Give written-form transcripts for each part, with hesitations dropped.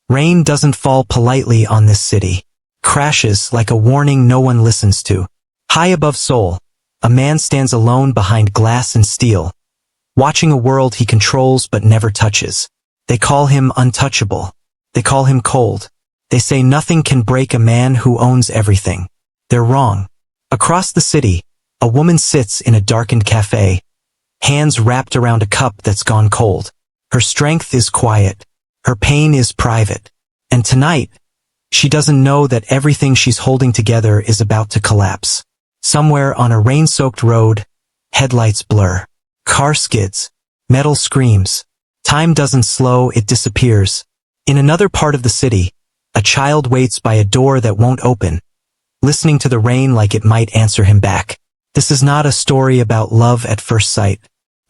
Rain doesn't fall politely on this city. Crashes like a warning no one listens to. High above Seoul, a man stands alone behind glass and steel, watching a world he controls but never touches. They call him untouchable. They call him cold. They say nothing can break a man who owns everything. They're wrong. Across the city, a woman sits in a darkened cafe, hands wrapped around a cup that's gone cold. Her strength is quiet. Her pain is private. And tonight, she doesn't know that everything she's holding together is about to collapse. Somewhere on a rain-soaked road, headlights blur. Car skids. Metal screams. Time doesn't slow, it disappears. In another part of the city, a child waits by a door that won't open, listening to the rain like it might answer him back. This is not a story about love at first sight.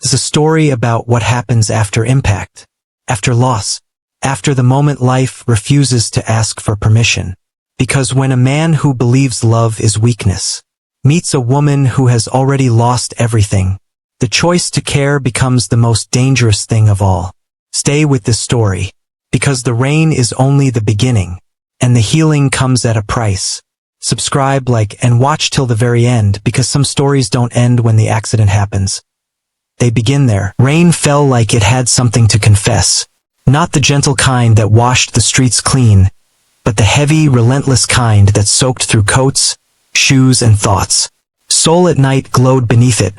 It's a story about what happens after impact, after loss, after the moment life refuses to ask for permission. Because when a man who believes love is weakness meets a woman who has already lost everything, the choice to care becomes the most dangerous thing of all. Stay with this story, because the rain is only the beginning, and the healing comes at a price. Subscribe, like, and watch till the very end, because some stories don't end when the accident happens. They begin there. Rain fell like it had something to confess. Not the gentle kind that washed the streets clean, but the heavy, relentless kind that soaked through coats, shoes, and thoughts. Seoul at night glowed beneath it.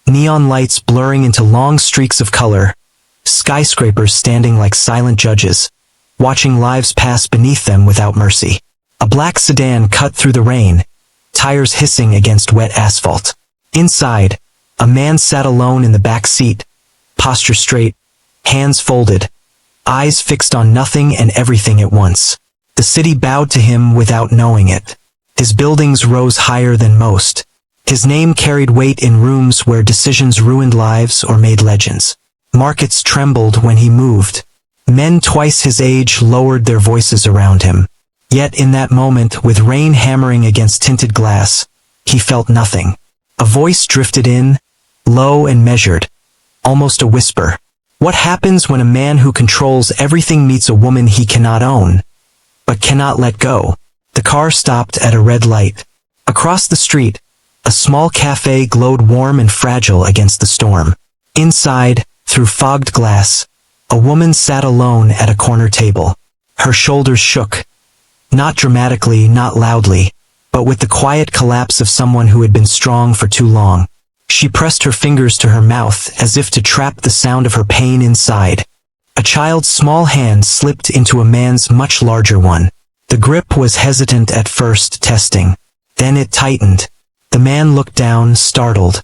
Neon lights blurring into long streaks of color. Skyscrapers standing like silent judges, watching lives pass beneath them without mercy. A black sedan cut through the rain, tires hissing against wet asphalt. Inside, a man sat alone in the back seat, posture straight, hands folded, eyes fixed on nothing and everything at once. The city bowed to him without knowing it. His buildings rose higher than most. His name carried weight in rooms where decisions ruined lives or made legends. Markets trembled when he moved. Men twice his age lowered their voices around him. Yet in that moment, with rain hammering against tinted glass, he felt nothing. A voice drifted in, low and measured, almost a whisper. What happens when a man who controls everything meets a woman he cannot own, but cannot let go? The car stopped at a red light. Across the street, a small cafe glowed warm and fragile against the storm. Inside, through fogged glass, a woman sat alone at a corner table. Her shoulders shook. Not dramatically, not loudly, but with the quiet collapse of someone who had been strong for too long. She pressed her fingers to her mouth as if to trap the sound of her pain inside. A child's small hand slipped into a man's much larger one. The grip was hesitant at first, testing. Then it tightened. The man looked down, startled,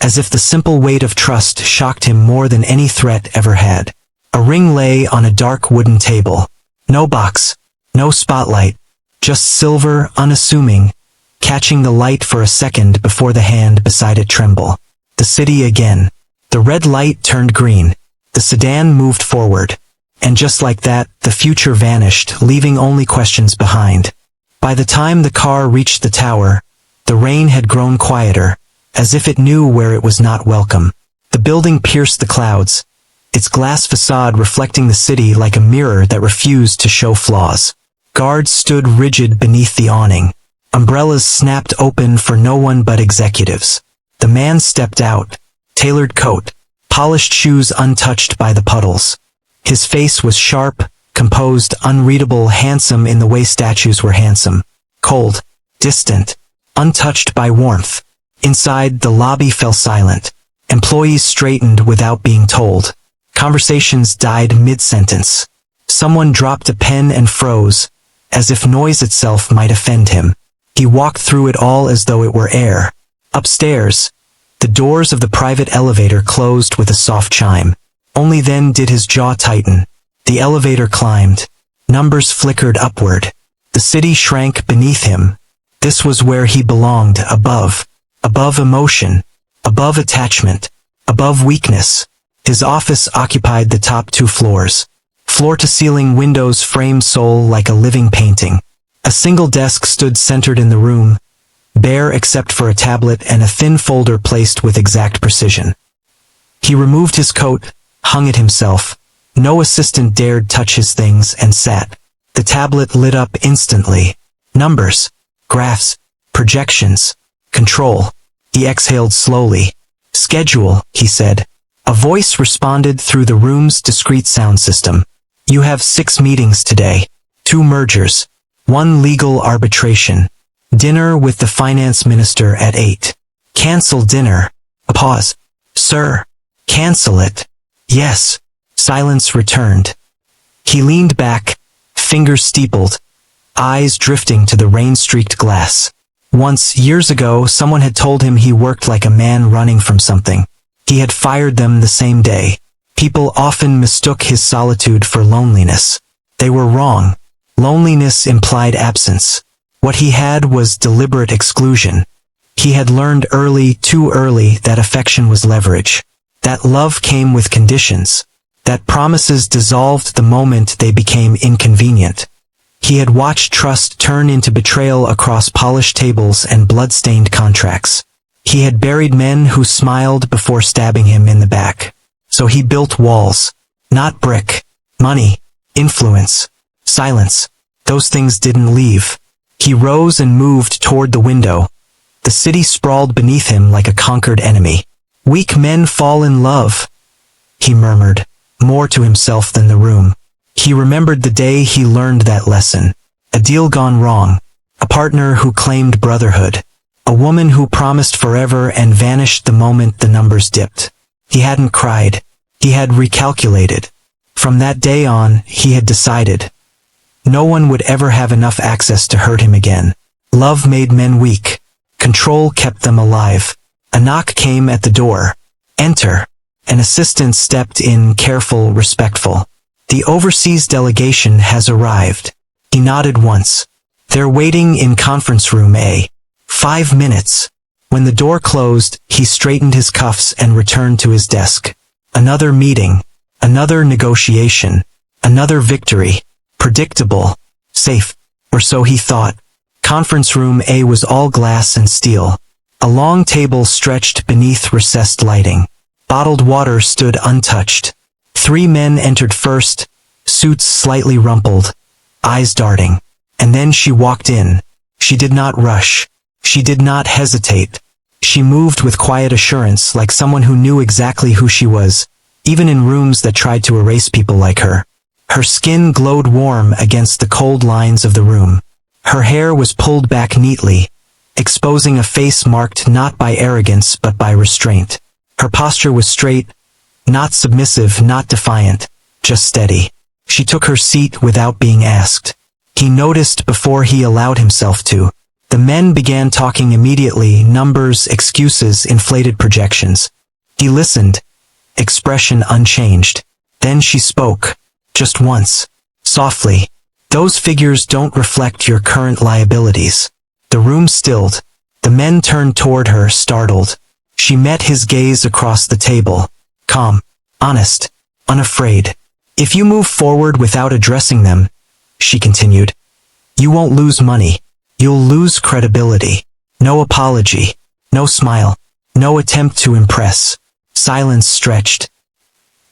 as if the simple weight of trust shocked him more than any threat ever had. A ring lay on a dark wooden table. No box, no spotlight, just silver, unassuming, catching the light for a second before the hand beside it tremble. The city again. The red light turned green. The sedan moved forward. And just like that, the future vanished, leaving only questions behind. By the time the car reached the tower, the rain had grown quieter, as if it knew where it was not welcome. The building pierced the clouds, its glass facade reflecting the city like a mirror that refused to show flaws. Guards stood rigid beneath the awning. Umbrellas snapped open for no one but executives. The man stepped out, tailored coat, polished shoes untouched by the puddles. His face was sharp, composed, unreadable, handsome in the way statues were handsome. Cold, distant, untouched by warmth. Inside, the lobby fell silent. Employees straightened without being told. Conversations died mid-sentence. Someone dropped a pen and froze, as if noise itself might offend him. He walked through it all as though it were air. Upstairs, the doors of the private elevator closed with a soft chime. Only then did his jaw tighten. The elevator climbed. Numbers flickered upward. The city shrank beneath him. This was where he belonged, above. Above emotion. Above attachment. Above weakness. His office occupied the top 2 floors. Floor-to-ceiling windows framed Seoul like a living painting. A single desk stood centered in the room, bare except for a tablet and a thin folder placed with exact precision. He removed his coat, hung it himself, No assistant dared touch his things and sat. The tablet lit up instantly. Numbers, graphs, projections, control. He exhaled slowly. Schedule, he said. A voice responded through the room's discreet sound system. You have 6 meetings today. 2 mergers. 1 legal arbitration. Dinner with the finance minister at 8. Cancel dinner. A pause. Sir. Cancel it. Yes. Silence returned. He leaned back, fingers steepled, eyes drifting to the rain-streaked glass. Once, years ago, someone had told him he worked like a man running from something. He had fired them the same day. People often mistook his solitude for loneliness. They were wrong. Loneliness implied absence. What he had was deliberate exclusion. He had learned early, too early, that affection was leverage. That love came with conditions. That promises dissolved the moment they became inconvenient. He had watched trust turn into betrayal across polished tables and blood-stained contracts. He had buried men who smiled before stabbing him in the back. So he built walls. Not brick. Money. Influence. Silence. Those things didn't leave. He rose and moved toward the window. The city sprawled beneath him like a conquered enemy. Weak men fall in love, he murmured, more to himself than the room. He remembered the day he learned that lesson. A deal gone wrong. A partner who claimed brotherhood. A woman who promised forever and vanished the moment the numbers dipped. He hadn't cried. He had recalculated. From that day on, he had decided. No one would ever have enough access to hurt him again. Love made men weak. Control kept them alive. A knock came at the door. Enter. An assistant stepped in, careful, respectful. The overseas delegation has arrived. He nodded once. They're waiting in conference room A. 5 minutes. When the door closed, he straightened his cuffs and returned to his desk. Another meeting. Another negotiation. Another victory. Predictable. Safe. Or so he thought. Conference room A was all glass and steel. A long table stretched beneath recessed lighting. Bottled water stood untouched. 3 men entered first, suits slightly rumpled, eyes darting. And then she walked in. She did not rush. She did not hesitate. She moved with quiet assurance, like someone who knew exactly who she was, even in rooms that tried to erase people like her. Her skin glowed warm against the cold lines of the room. Her hair was pulled back neatly, exposing a face marked not by arrogance but by restraint. Her posture was straight, not submissive, not defiant, just steady. She took her seat without being asked. He noticed before he allowed himself to. The men began talking immediately, numbers, excuses, inflated projections. He listened, expression unchanged. Then she spoke, just once, softly. Those figures don't reflect your current liabilities. The room stilled. The men turned toward her, startled. She met his gaze across the table. Calm, honest, unafraid. If you move forward without addressing them, she continued, you won't lose money. You'll lose credibility. No apology. No smile. No attempt to impress. Silence stretched.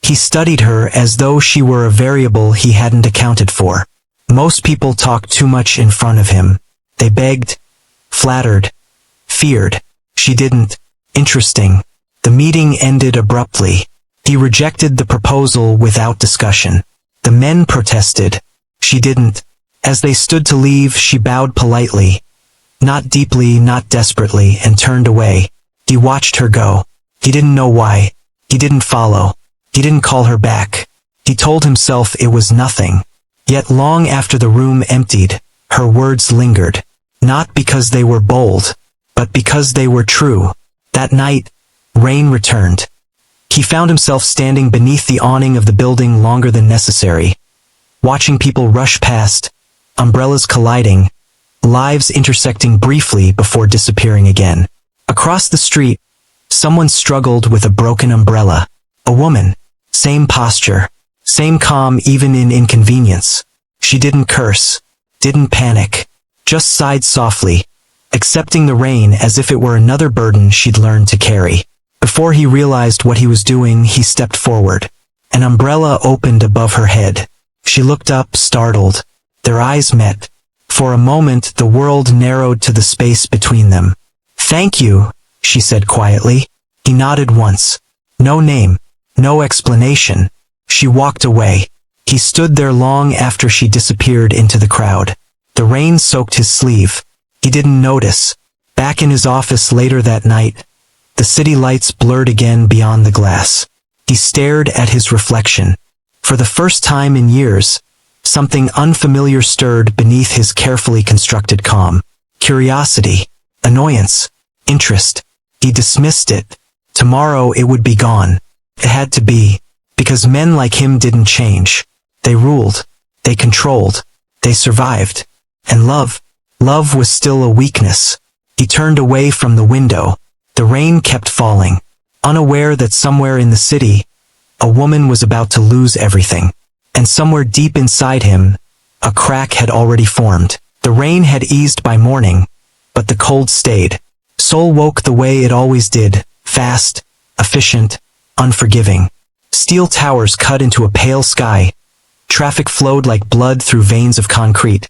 He studied her as though she were a variable he hadn't accounted for. Most people talked too much in front of him. They begged, flattered, feared. She didn't. Interesting. The meeting ended abruptly. He rejected the proposal without discussion. The men protested. She didn't. As they stood to leave, she bowed politely. Not deeply, not desperately, and turned away. He watched her go. He didn't know why. He didn't follow. He didn't call her back. He told himself it was nothing. Yet long after the room emptied, her words lingered. Not because they were bold, but because they were true. That night, rain returned. He found himself standing beneath the awning of the building longer than necessary, watching people rush past, umbrellas colliding, lives intersecting briefly before disappearing again. Across the street, someone struggled with a broken umbrella. A woman. Same posture. Same calm even in inconvenience. She didn't curse. Didn't panic. Just sighed softly, accepting the rain as if it were another burden she'd learned to carry. Before he realized what he was doing, he stepped forward. An umbrella opened above her head. She looked up, startled. Their eyes met. For a moment, the world narrowed to the space between them. "Thank you," she said quietly. He nodded once. No name, no explanation. She walked away. He stood there long after she disappeared into the crowd. The rain soaked his sleeve. He didn't notice. Back in his office later that night, the city lights blurred again beyond the glass. He stared at his reflection. For the first time in years, something unfamiliar stirred beneath his carefully constructed calm. Curiosity, annoyance, interest. He dismissed it. Tomorrow it would be gone. It had to be, because men like him didn't change. They ruled. They controlled. They survived. And love was still a weakness. He turned away from the window. The rain kept falling, unaware that somewhere in the city, a woman was about to lose everything. And somewhere deep inside him, a crack had already formed. The rain had eased by morning, but the cold stayed. Seoul woke the way it always did, fast, efficient, unforgiving. Steel towers cut into a pale sky. Traffic flowed like blood through veins of concrete.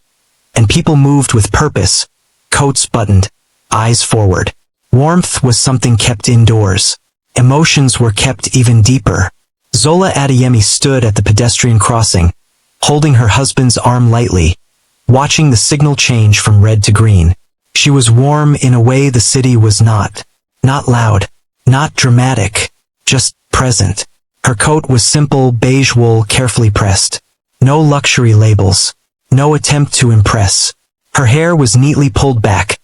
And people moved with purpose, coats buttoned, eyes forward. Warmth was something kept indoors. Emotions were kept even deeper. Zola Adeyemi stood at the pedestrian crossing, holding her husband's arm lightly, watching the signal change from red to green. She was warm in a way the city was not. Not loud, not dramatic, just present. Her coat was simple beige wool carefully pressed. No luxury labels. No attempt to impress. Her hair was neatly pulled back,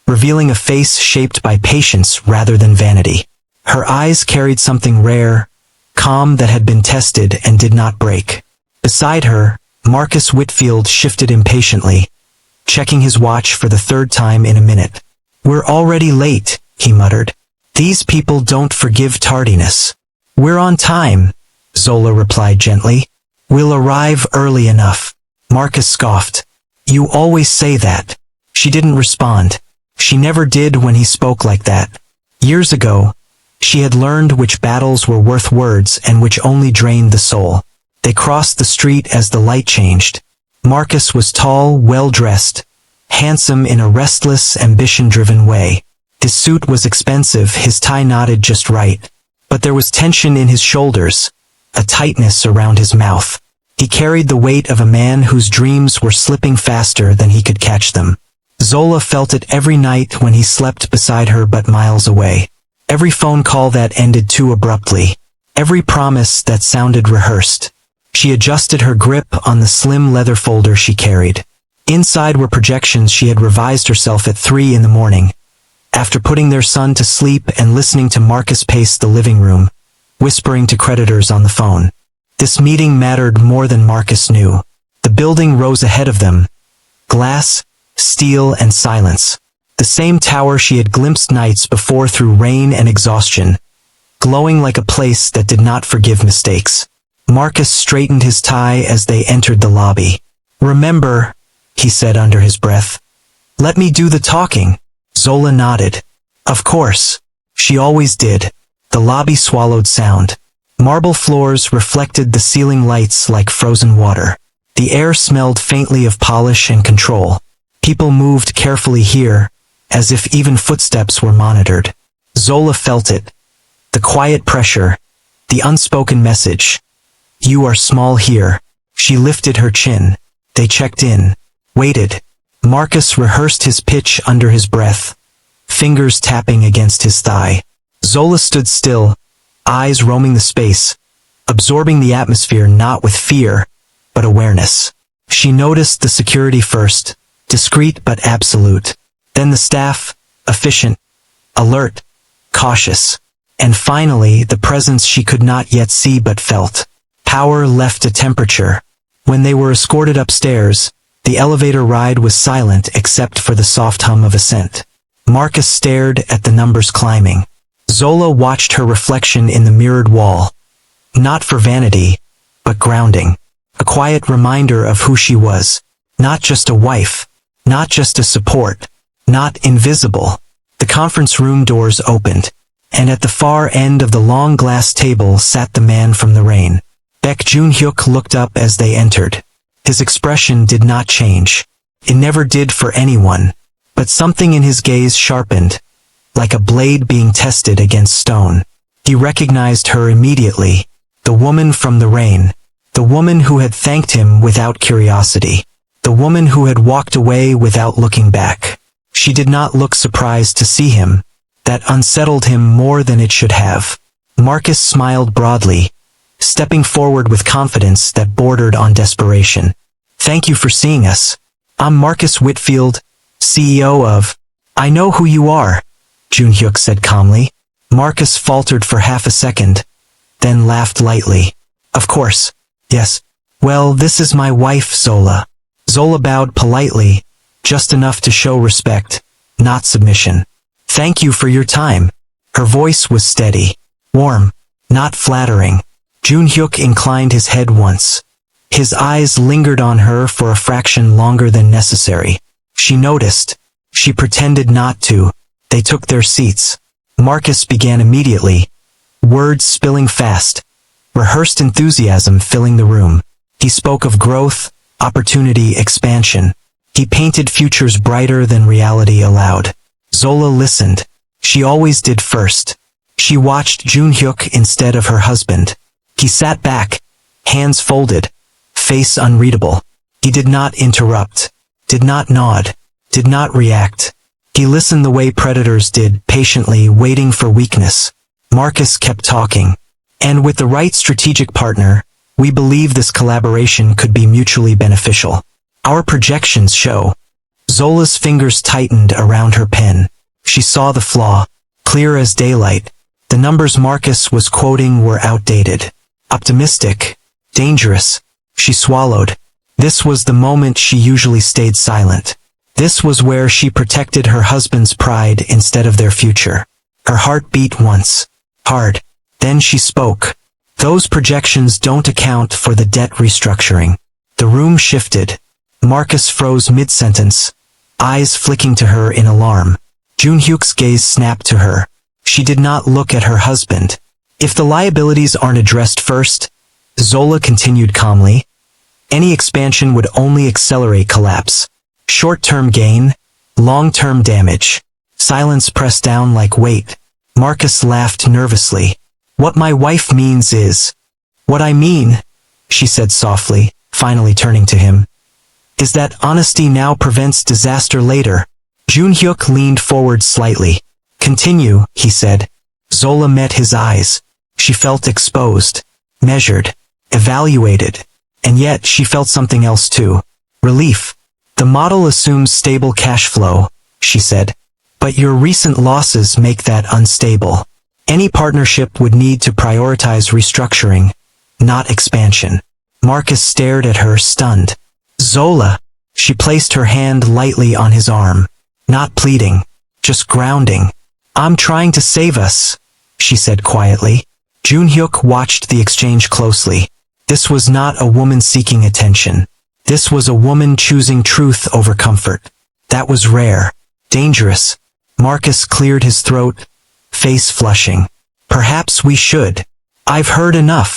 revealing a face shaped by patience rather than vanity. Her eyes carried something rare, calm that had been tested and did not break. Beside her, Marcus Whitfield shifted impatiently, checking his watch for the third time in a minute. "We're already late," he muttered. "These people don't forgive tardiness." "We're on time," Zola replied gently. "We'll arrive early enough." Marcus scoffed. "You always say that." She didn't respond. She never did when he spoke like that. Years ago, she had learned which battles were worth words and which only drained the soul. They crossed the street as the light changed. Marcus was tall, well-dressed, handsome in a restless, ambition-driven way. His suit was expensive, his tie knotted just right. But there was tension in his shoulders, a tightness around his mouth. He carried the weight of a man whose dreams were slipping faster than he could catch them. Zola felt it every night when he slept beside her but miles away. Every phone call that ended too abruptly. Every promise that sounded rehearsed. She adjusted her grip on the slim leather folder she carried. Inside were projections she had revised herself at 3 in the morning. After putting their son to sleep and listening to Marcus pace the living room, whispering to creditors on the phone. This meeting mattered more than Marcus knew. The building rose ahead of them. Glass, steel, and silence. The same tower she had glimpsed nights before through rain and exhaustion, glowing like a place that did not forgive mistakes. Marcus straightened his tie as they entered the lobby. "Remember," he said under his breath. "Let me do the talking." Zola nodded. Of course. She always did. The lobby swallowed sound. Marble floors reflected the ceiling lights like frozen water. The air smelled faintly of polish and control. People moved carefully here, as if even footsteps were monitored. Zola felt it. The quiet pressure, the unspoken message. "You are small here." She lifted her chin. They checked in, waited. Marcus rehearsed his pitch under his breath, fingers tapping against his thigh. Zola stood still, eyes roaming the space, absorbing the atmosphere not with fear, but awareness. She noticed the security first, discreet but absolute. Then the staff, efficient, alert, cautious. And finally, the presence she could not yet see but felt. Power left a temperature. When they were escorted upstairs, the elevator ride was silent except for the soft hum of ascent. Marcus stared at the numbers climbing. Zola watched her reflection in the mirrored wall. Not for vanity, but grounding. A quiet reminder of who she was. Not just a wife. Not just a support. Not invisible. The conference room doors opened, and at the far end of the long glass table sat the man from the rain. Baek Jun-hyuk looked up as they entered. His expression did not change. It never did for anyone. But something in his gaze sharpened, like a blade being tested against stone. He recognized her immediately. The woman from the rain. The woman who had thanked him without curiosity. The woman who had walked away without looking back. She did not look surprised to see him. That unsettled him more than it should have. Marcus smiled broadly, stepping forward with confidence that bordered on desperation. "Thank you for seeing us. I'm Marcus Whitfield, CEO of—" "I know who you are," Jun-hyuk said calmly. Marcus faltered for half a second, then laughed lightly. "Of course. Yes. Well, this is my wife, Zola." Zola bowed politely, just enough to show respect, not submission. "Thank you for your time." Her voice was steady, warm, not flattering. Jun-hyuk inclined his head once. His eyes lingered on her for a fraction longer than necessary. She noticed. She pretended not to. They took their seats. Marcus began immediately, words spilling fast, rehearsed enthusiasm filling the room. He spoke of growth, opportunity, expansion. He painted futures brighter than reality allowed. Zola listened. She always did first. She watched Jun-hyuk instead of her husband. He sat back, hands folded, face unreadable. He did not interrupt, did not nod, did not react. He listened the way predators did, patiently waiting for weakness. Marcus kept talking. "And with the right strategic partner, we believe this collaboration could be mutually beneficial. Our projections show." Zola's fingers tightened around her pen. She saw the flaw, clear as daylight. The numbers Marcus was quoting were outdated. Optimistic. Dangerous. She swallowed. This was the moment she usually stayed silent. This was where she protected her husband's pride instead of their future. Her heart beat once. Hard. Then she spoke. "Those projections don't account for the debt restructuring." The room shifted. Marcus froze mid-sentence, eyes flicking to her in alarm. Jun-hyuk's gaze snapped to her. She did not look at her husband. "If the liabilities aren't addressed first," Zola continued calmly, "any expansion would only accelerate collapse. Short-term gain, long-term damage." Silence pressed down like weight. Marcus laughed nervously. "What my wife means is—" "What I mean," she said softly, finally turning to him, "is that honesty now prevents disaster later." Jun-hyuk leaned forward slightly. "Continue," he said. Zola met his eyes. She felt exposed, measured, evaluated, and yet she felt something else too. Relief. "The model assumes stable cash flow," she said. "But your recent losses make that unstable. Any partnership would need to prioritize restructuring, not expansion." Marcus stared at her, stunned. "Zola." She placed her hand lightly on his arm. Not pleading, just grounding. "I'm trying to save us," she said quietly. Jun-hyuk watched the exchange closely. This was not a woman seeking attention. This was a woman choosing truth over comfort. That was rare, dangerous. Marcus cleared his throat, face flushing. "Perhaps we should." "I've heard enough,"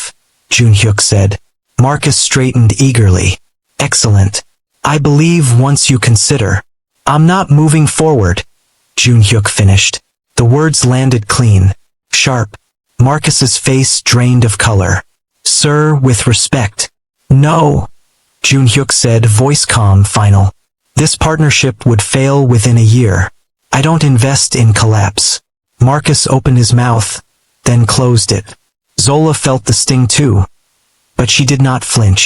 Jun-hyuk said. Marcus straightened eagerly. "Excellent. I believe once you consider." "I'm not moving forward," Jun-hyuk finished. The words landed clean, sharp. Marcus's face drained of color. "Sir, with respect." "No," Jun-hyuk said, voice calm, final. "This partnership would fail within a year. I don't invest in collapse." Marcus opened his mouth, then closed it. Zola felt the sting too, but she did not flinch.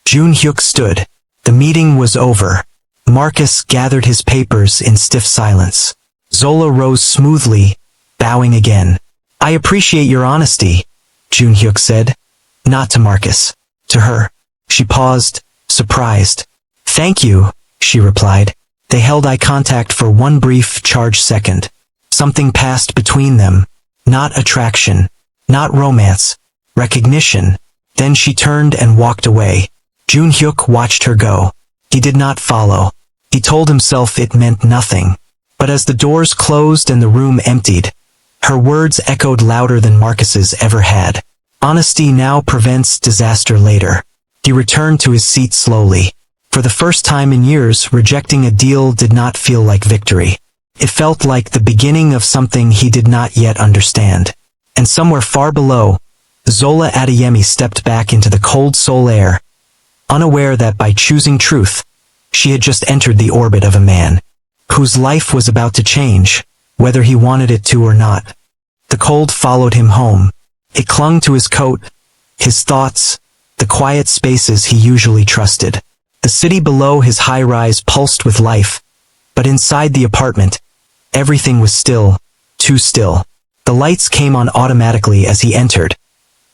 Jun-hyuk stood. The meeting was over. Marcus gathered his papers in stiff silence. Zola rose smoothly, bowing again. "I appreciate your honesty," Jun-hyuk said. Not to Marcus. To her. She paused, surprised. "Thank you," she replied. They held eye contact for one brief, charged second. Something passed between them. Not attraction. Not romance. Recognition. Then she turned and walked away. Jun-hyuk watched her go. He did not follow. He told himself it meant nothing. But as the doors closed and the room emptied, her words echoed louder than Marcus's ever had. Honesty now prevents disaster later. He returned to his seat slowly. For the first time in years, rejecting a deal did not feel like victory. It felt like the beginning of something he did not yet understand. And somewhere far below, Zola Adeyemi stepped back into the cold Seoul air, unaware that by choosing truth, she had just entered the orbit of a man whose life was about to change, whether he wanted it to or not. The cold followed him home. It clung to his coat, his thoughts, the quiet spaces he usually trusted. The city below his high-rise pulsed with life, but inside the apartment, everything was still, too still. The lights came on automatically as he entered,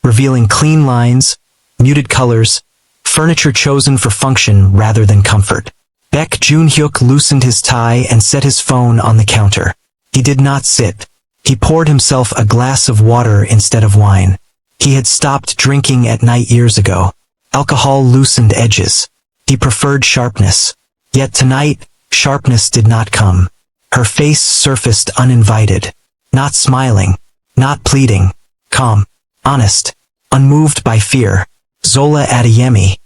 revealing clean lines, muted colors, furniture chosen for function rather than comfort. Baek Jun-hyuk loosened his tie and set his phone on the counter. He did not sit. He poured himself a glass of water instead of wine. He had stopped drinking at night years ago. Alcohol loosened edges. He preferred sharpness. Yet tonight, sharpness did not come. Her face surfaced uninvited. Not smiling. Not pleading. Calm. Honest. Unmoved by fear. Zola Adeyemi.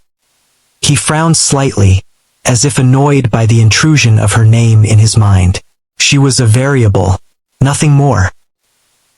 He frowned slightly, as if annoyed by the intrusion of her name in his mind. She was a variable. Nothing more.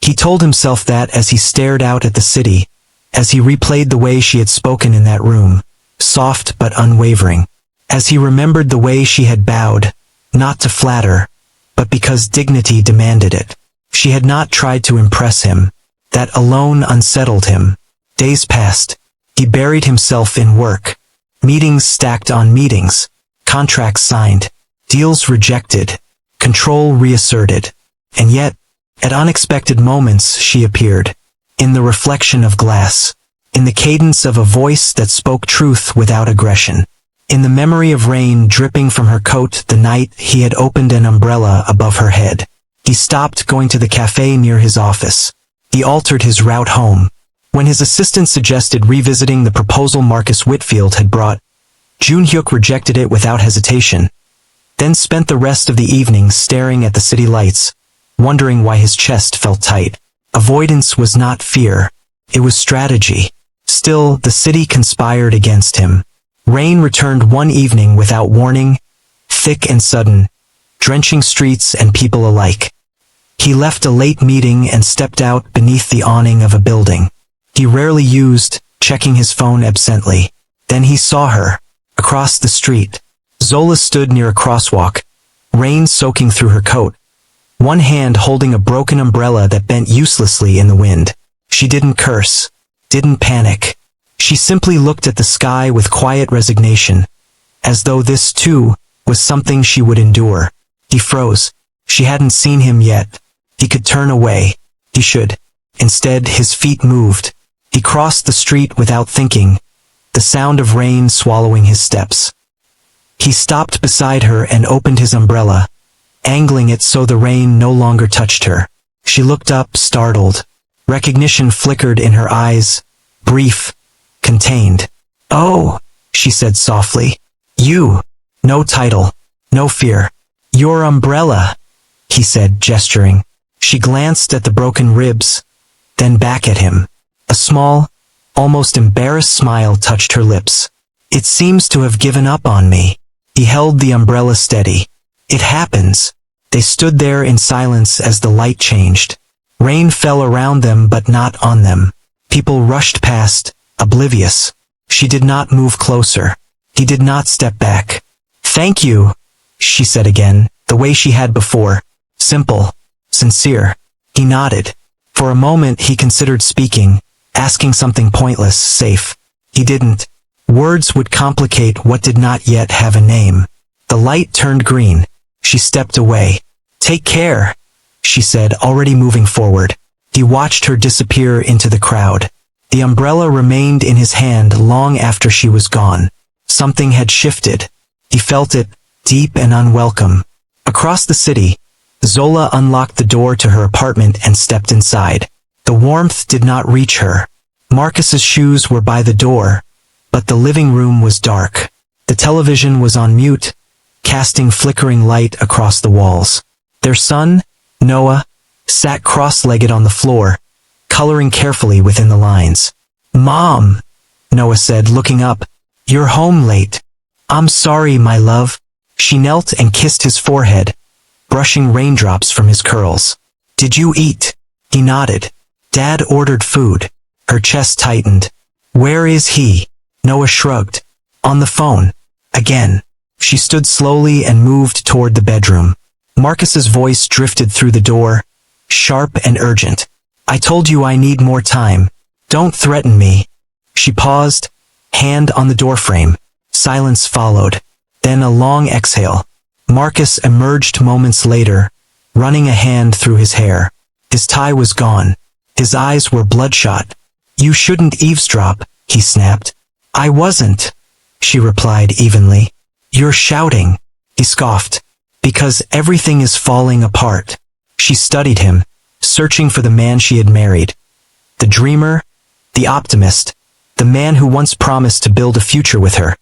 He told himself that as he stared out at the city, as he replayed the way she had spoken in that room, soft but unwavering. As he remembered the way she had bowed, not to flatter, but because dignity demanded it. She had not tried to impress him. That alone unsettled him. Days passed. He buried himself in work. Meetings stacked on meetings. Contracts signed. Deals rejected. Control reasserted. And yet, at unexpected moments she appeared. In the reflection of glass. In the cadence of a voice that spoke truth without aggression. In the memory of rain dripping from her coat the night he had opened an umbrella above her head. He stopped going to the cafe near his office. He altered his route home. When his assistant suggested revisiting the proposal Marcus Whitfield had brought, Jun-hyuk rejected it without hesitation, then spent the rest of the evening staring at the city lights, wondering why his chest felt tight. Avoidance was not fear. It was strategy. Still, the city conspired against him. Rain returned one evening without warning, thick and sudden, drenching streets and people alike. He left a late meeting and stepped out beneath the awning of a building he rarely used, checking his phone absently. Then he saw her, across the street. Zola stood near a crosswalk, rain soaking through her coat, one hand holding a broken umbrella that bent uselessly in the wind. She didn't curse, didn't panic. She simply looked at the sky with quiet resignation, as though this, too, was something she would endure. He froze. She hadn't seen him yet. He could turn away. He should. Instead, his feet moved. He crossed the street without thinking, the sound of rain swallowing his steps. He stopped beside her and opened his umbrella, angling it so the rain no longer touched her. She looked up, startled. Recognition flickered in her eyes, brief, contained. "Oh," she said softly. "You." No title, no fear. "Your umbrella," he said, gesturing. She glanced at the broken ribs, then back at him. A small, almost embarrassed smile touched her lips. "It seems to have given up on me." He held the umbrella steady. "It happens." They stood there in silence as the light changed. Rain fell around them but not on them. People rushed past, oblivious. She did not move closer. He did not step back. "Thank you," she said again, the way she had before. Simple, sincere. He nodded. For a moment he considered speaking, asking something pointless, safe. He didn't. Words would complicate what did not yet have a name. The light turned green. She stepped away. "Take care," she said, already moving forward. He watched her disappear into the crowd. The umbrella remained in his hand long after she was gone. Something had shifted. He felt it, deep and unwelcome. Across the city, Zola unlocked the door to her apartment and stepped inside. The warmth did not reach her. Marcus's shoes were by the door, but the living room was dark. The television was on mute, casting flickering light across the walls. Their son, Noah, sat cross-legged on the floor, coloring carefully within the lines. "Mom," Noah said, looking up. "You're home late." "I'm sorry, my love." She knelt and kissed his forehead, brushing raindrops from his curls. "Did you eat?" He nodded. "Dad ordered food." Her chest tightened. "Where is he?" Noah shrugged. "On the phone." Again. She stood slowly and moved toward the bedroom. Marcus's voice drifted through the door, sharp and urgent. "I told you I need more time. Don't threaten me." She paused, hand on the doorframe. Silence followed. Then a long exhale. Marcus emerged moments later, running a hand through his hair. His tie was gone. His eyes were bloodshot. "You shouldn't eavesdrop," he snapped. "I wasn't," she replied evenly. "You're shouting," he scoffed. "Because everything is falling apart." She studied him, searching for the man she had married. The dreamer, the optimist, the man who once promised to build a future with her.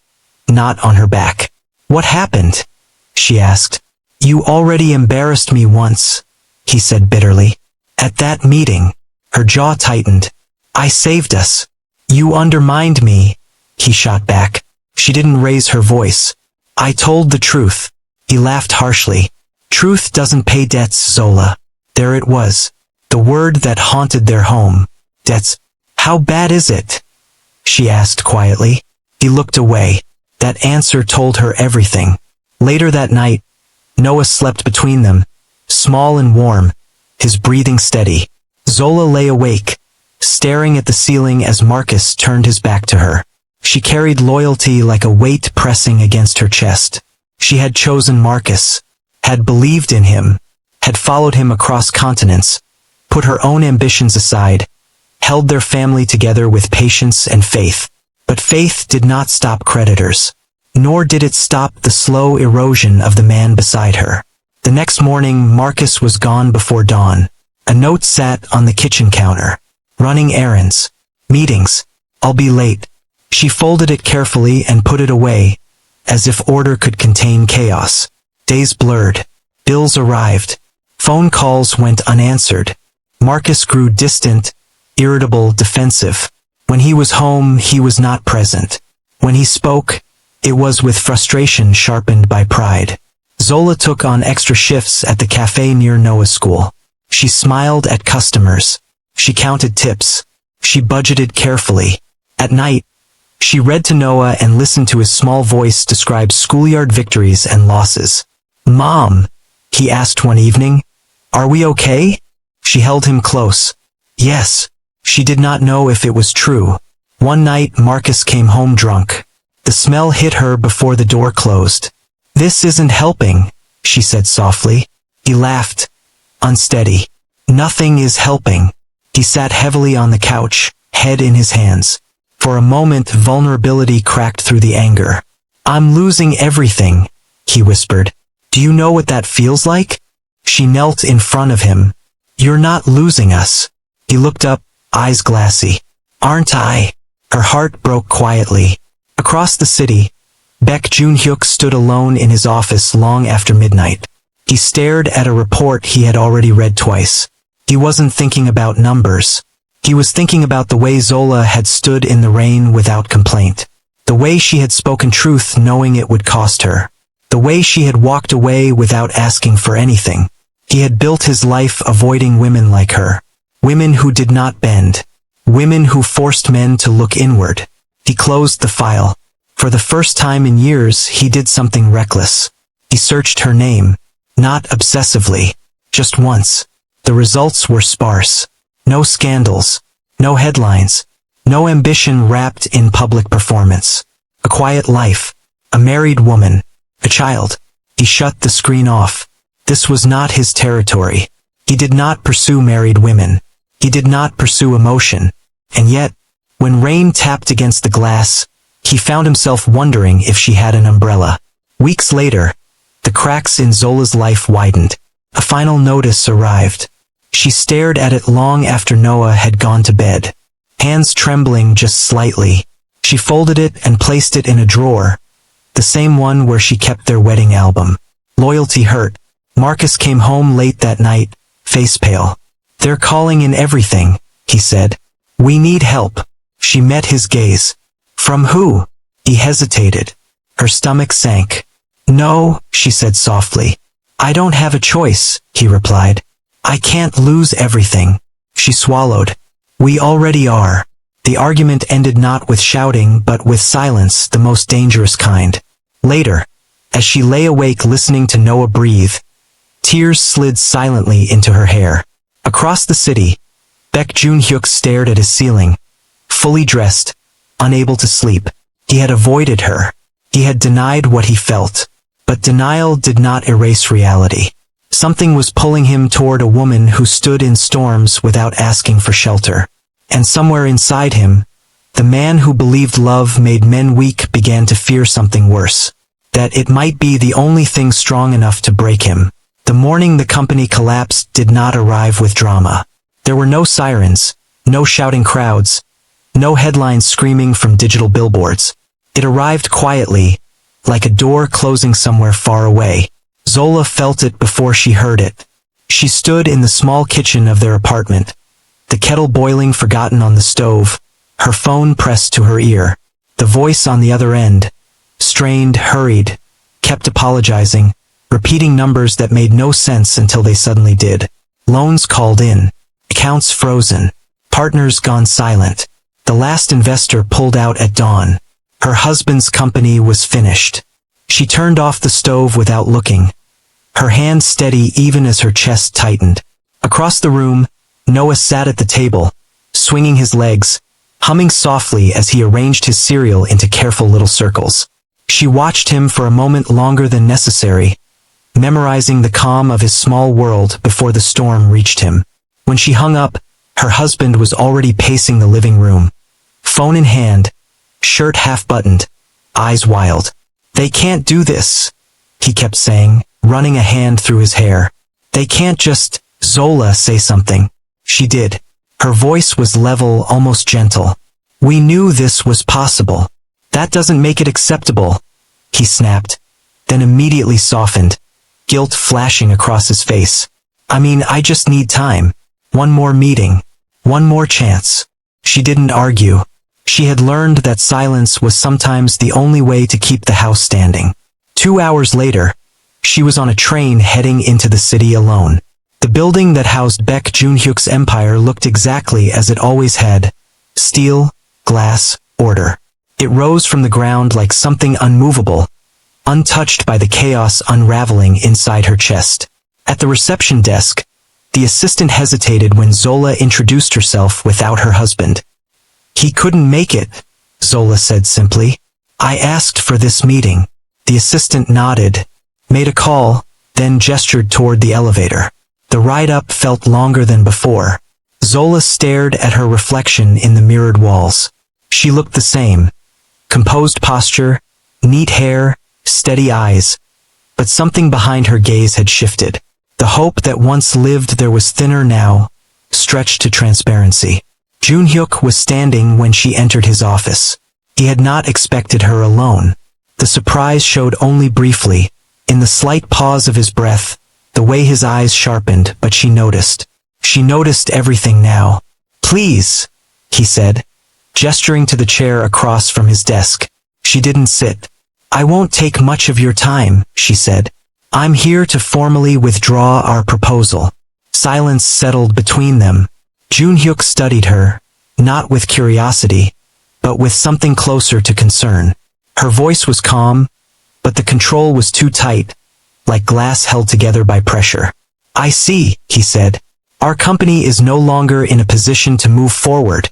Not on her back. "What happened?" she asked. "You already embarrassed me once," he said bitterly. "At that meeting." Her jaw tightened. "I saved us." "You undermined me," he shot back. She didn't raise her voice. "I told the truth." He laughed harshly. "Truth doesn't pay debts, Zola." There it was. The word that haunted their home. Debts. "How bad is it?" she asked quietly. He looked away. That answer told her everything. Later that night, Noah slept between them, small and warm, his breathing steady. Zola lay awake, staring at the ceiling as Marcus turned his back to her. She carried loyalty like a weight pressing against her chest. She had chosen Marcus, had believed in him, had followed him across continents, put her own ambitions aside, held their family together with patience and faith. But faith did not stop creditors, nor did it stop the slow erosion of the man beside her. The next morning, Marcus was gone before dawn. A note sat on the kitchen counter. "Running errands. Meetings. I'll be late." She folded it carefully and put it away, as if order could contain chaos. Days blurred. Bills arrived. Phone calls went unanswered. Marcus grew distant, irritable, defensive. When he was home, he was not present. When he spoke, it was with frustration sharpened by pride. Zola took on extra shifts at the cafe near Noah's school. She smiled at customers. She counted tips. She budgeted carefully. At night, she read to Noah and listened to his small voice describe schoolyard victories and losses. "Mom," he asked one evening, "are we okay?" She held him close. Yes. She did not know if it was true. One night, Marcus came home drunk. The smell hit her before the door closed. "This isn't helping," she said softly. He laughed, unsteady. "Nothing is helping." He sat heavily on the couch, head in his hands. For a moment, vulnerability cracked through the anger. "I'm losing everything," he whispered. "Do you know what that feels like?" She knelt in front of him. "You're not losing us." He looked up, eyes glassy. "Aren't I?" Her heart broke quietly. Across the city, Baek Jun-hyuk stood alone in his office long after midnight. He stared at a report he had already read twice. He wasn't thinking about numbers. He was thinking about the way Zola had stood in the rain without complaint. The way she had spoken truth knowing it would cost her. The way she had walked away without asking for anything. He had built his life avoiding women like her. Women who did not bend. Women who forced men to look inward. He closed the file. For the first time in years, he did something reckless. He searched her name. Not obsessively. Just once. The results were sparse. No scandals. No headlines. No ambition wrapped in public performance. A quiet life. A married woman. A child. He shut the screen off. This was not his territory. He did not pursue married women. He did not pursue emotion. And yet, when rain tapped against the glass, he found himself wondering if she had an umbrella. Weeks later, the cracks in Zola's life widened. A final notice arrived. She stared at it long after Noah had gone to bed. Hands trembling just slightly. She folded it and placed it in a drawer, the same one where she kept their wedding album. Loyalty hurt. Marcus came home late that night, face pale. "They're calling in everything," he said. We need help. She met his gaze. From who? He hesitated. Her stomach sank. No, she said softly. I don't have a choice, he replied. I can't lose everything. She swallowed. We already are. The argument ended not with shouting but with silence, the most dangerous kind. Later, as she lay awake listening to Noah breathe, tears slid silently into her hair. Across the city, Baek Jun-hyuk stared at his ceiling, fully dressed, unable to sleep. He had avoided her. He had denied what he felt. But denial did not erase reality. Something was pulling him toward a woman who stood in storms without asking for shelter. And somewhere inside him, the man who believed love made men weak began to fear something worse. That it might be the only thing strong enough to break him. The morning the company collapsed did not arrive with drama. There were no sirens, no shouting crowds, no headlines screaming from digital billboards. It arrived quietly, like a door closing somewhere far away. Zola felt it before she heard it. She stood in the small kitchen of their apartment, the kettle boiling forgotten on the stove, her phone pressed to her ear. The voice on the other end, strained, hurried, kept apologizing, repeating numbers that made no sense until they suddenly did. Loans called in, accounts frozen, partners gone silent. The last investor pulled out at dawn. Her husband's company was finished. She turned off the stove without looking, her hand steady even as her chest tightened. Across the room, Noah sat at the table, swinging his legs, humming softly as he arranged his cereal into careful little circles. She watched him for a moment longer than necessary, memorizing the calm of his small world before the storm reached him. When she hung up, her husband was already pacing the living room, phone in hand, shirt half-buttoned, eyes wild. They can't do this, he kept saying, running a hand through his hair. They can't just, Zola, say something. She did. Her voice was level, almost gentle. We knew this was possible. That doesn't make it acceptable, he snapped, then immediately softened, guilt flashing across his face. I mean, I just need time. One more meeting. One more chance. She didn't argue. She had learned that silence was sometimes the only way to keep the house standing. 2 hours later, she was on a train heading into the city alone. The building that housed Baek Jun-hyuk's empire looked exactly as it always had. Steel, glass, order. It rose from the ground like something unmovable, untouched by the chaos unraveling inside her chest. At the reception desk, the assistant hesitated when Zola introduced herself without her husband. He couldn't make it, Zola said simply. I asked for this meeting. The assistant nodded, made a call, then gestured toward the elevator. The ride up felt longer than before. Zola stared at her reflection in the mirrored walls. She looked the same. Composed posture, neat hair, steady eyes. But something behind her gaze had shifted. The hope that once lived there was thinner now, stretched to transparency. Jun-hyuk was standing when she entered his office. He had not expected her alone. The surprise showed only briefly, in the slight pause of his breath, the way his eyes sharpened, but she noticed. She noticed everything now. Please, he said, gesturing to the chair across from his desk. She didn't sit. I won't take much of your time, she said. I'm here to formally withdraw our proposal. Silence settled between them. Jun-hyuk studied her, not with curiosity, but with something closer to concern. Her voice was calm, but the control was too tight, like glass held together by pressure. I see, he said. Our company is no longer in a position to move forward,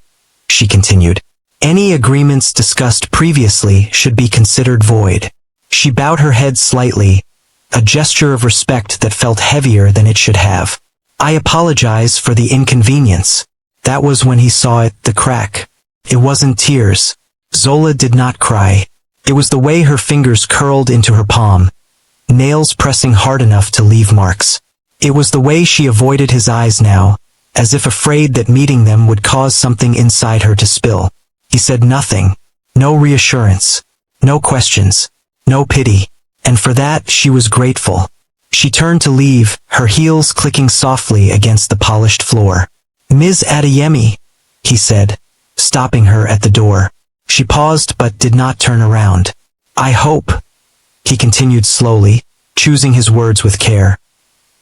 she continued. Any agreements discussed previously should be considered void. She bowed her head slightly, a gesture of respect that felt heavier than it should have. I apologize for the inconvenience. That was when he saw it, the crack. It wasn't tears. Zola did not cry. It was the way her fingers curled into her palm, nails pressing hard enough to leave marks. It was the way she avoided his eyes now, as if afraid that meeting them would cause something inside her to spill. He said nothing. No reassurance. No questions. No pity. And for that she was grateful. She turned to leave, her heels clicking softly against the polished floor. Ms. Adeyemi, he said, stopping her at the door. She paused but did not turn around. I hope, he continued slowly, choosing his words with care,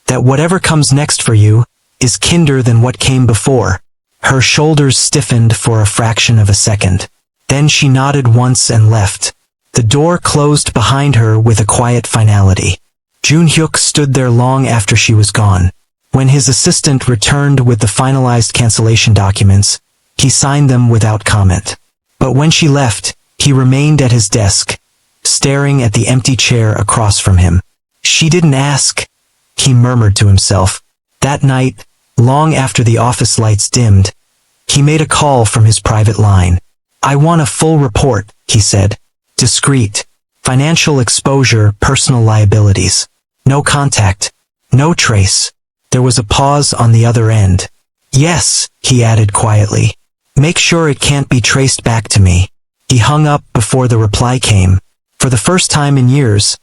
that whatever comes next for you is kinder than what came before. Her shoulders stiffened for a fraction of a second. Then she nodded once and left. The door closed behind her with a quiet finality. Jun-hyuk stood there long after she was gone. When his assistant returned with the finalized cancellation documents, he signed them without comment. But when she left, he remained at his desk, staring at the empty chair across from him. She didn't ask, he murmured to himself. That night, long after the office lights dimmed, he made a call from his private line. I want a full report, he said. Discreet. Financial exposure, personal liabilities. No contact. No trace. There was a pause on the other end. Yes, he added quietly. Make sure it can't be traced back to me. He hung up before the reply came. For the first time in years,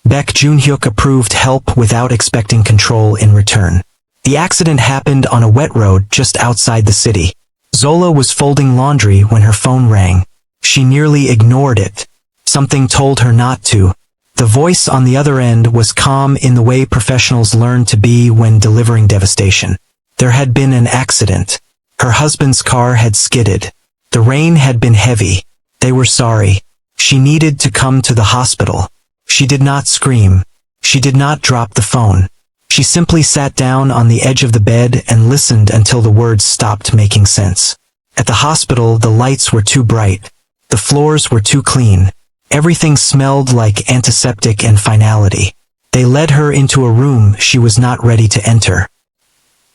Baek Jun-hyuk approved help without expecting control in return. The accident happened on a wet road just outside the city. Zola was folding laundry when her phone rang. She nearly ignored it. Something told her not to. The voice on the other end was calm in the way professionals learn to be when delivering devastation. There had been an accident. Her husband's car had skidded. The rain had been heavy. They were sorry. She needed to come to the hospital. She did not scream. She did not drop the phone. She simply sat down on the edge of the bed and listened until the words stopped making sense. At the hospital, the lights were too bright. The floors were too clean. Everything smelled like antiseptic and finality. They led her into a room she was not ready to enter.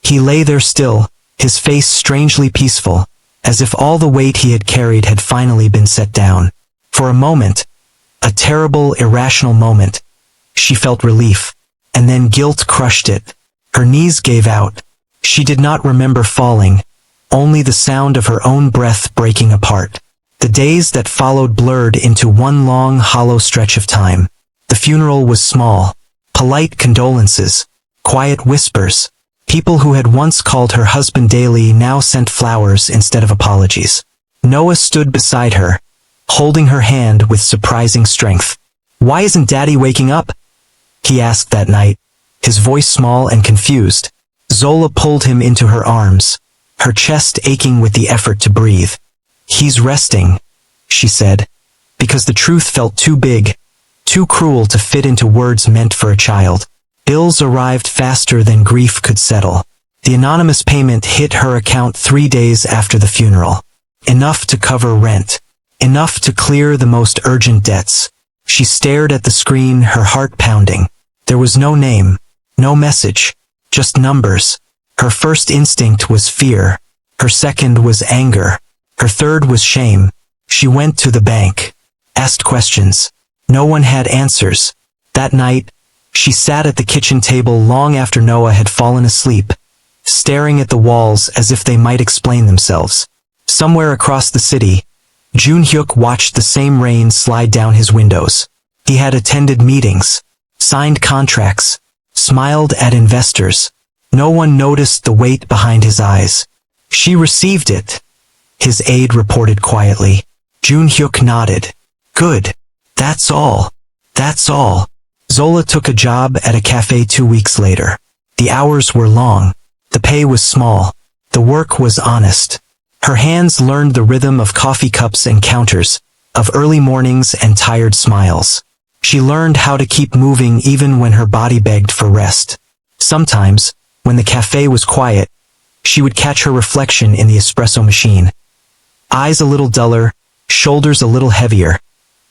He lay there still, his face strangely peaceful, as if all the weight he had carried had finally been set down. For a moment, a terrible, irrational moment, she felt relief, and then guilt crushed it. Her knees gave out. She did not remember falling, only the sound of her own breath breaking apart. The days that followed blurred into one long, hollow stretch of time. The funeral was small. Polite condolences. Quiet whispers. People who had once called her husband daily now sent flowers instead of apologies. Noah stood beside her, holding her hand with surprising strength. Why isn't Daddy waking up? He asked that night, his voice small and confused. Zola pulled him into her arms, her chest aching with the effort to breathe. He's resting, she said, because the truth felt too big, too cruel to fit into words meant for a child. Bills arrived faster than grief could settle. The anonymous payment hit her account 3 days after the funeral. Enough to cover rent. Enough to clear the most urgent debts. She stared at the screen, her heart pounding. There was no name, no message, just numbers. Her first instinct was fear. Her second was anger. Her third was shame. She went to the bank, asked questions. No one had answers. That night, she sat at the kitchen table long after Noah had fallen asleep, staring at the walls as if they might explain themselves. Somewhere across the city, Jun-hyuk watched the same rain slide down his windows. He had attended meetings, signed contracts, smiled at investors. No one noticed the weight behind his eyes. She received it, his aide reported quietly. Jun-hyuk nodded. Good. That's all. That's all. Zola took a job at a cafe 2 weeks later. The hours were long. The pay was small. The work was honest. Her hands learned the rhythm of coffee cups and counters, of early mornings and tired smiles. She learned how to keep moving even when her body begged for rest. Sometimes, when the cafe was quiet, she would catch her reflection in the espresso machine. Eyes a little duller, shoulders a little heavier,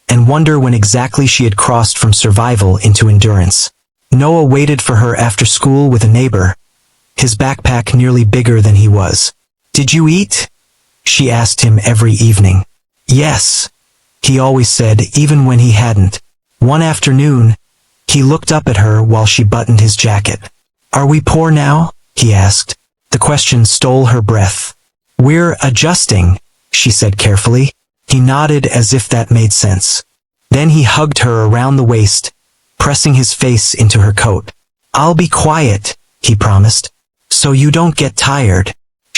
and wonder when exactly she had crossed from survival into endurance. Noah waited for her after school with a neighbor, his backpack nearly bigger than he was. Did you eat? She asked him every evening. Yes, he always said, even when he hadn't. One afternoon, he looked up at her while she buttoned his jacket. Are we poor now? He asked. The question stole her breath. We're adjusting, she said carefully. He nodded as if that made sense. Then he hugged her around the waist, pressing his face into her coat. I'll be quiet, he promised, so you don't get tired.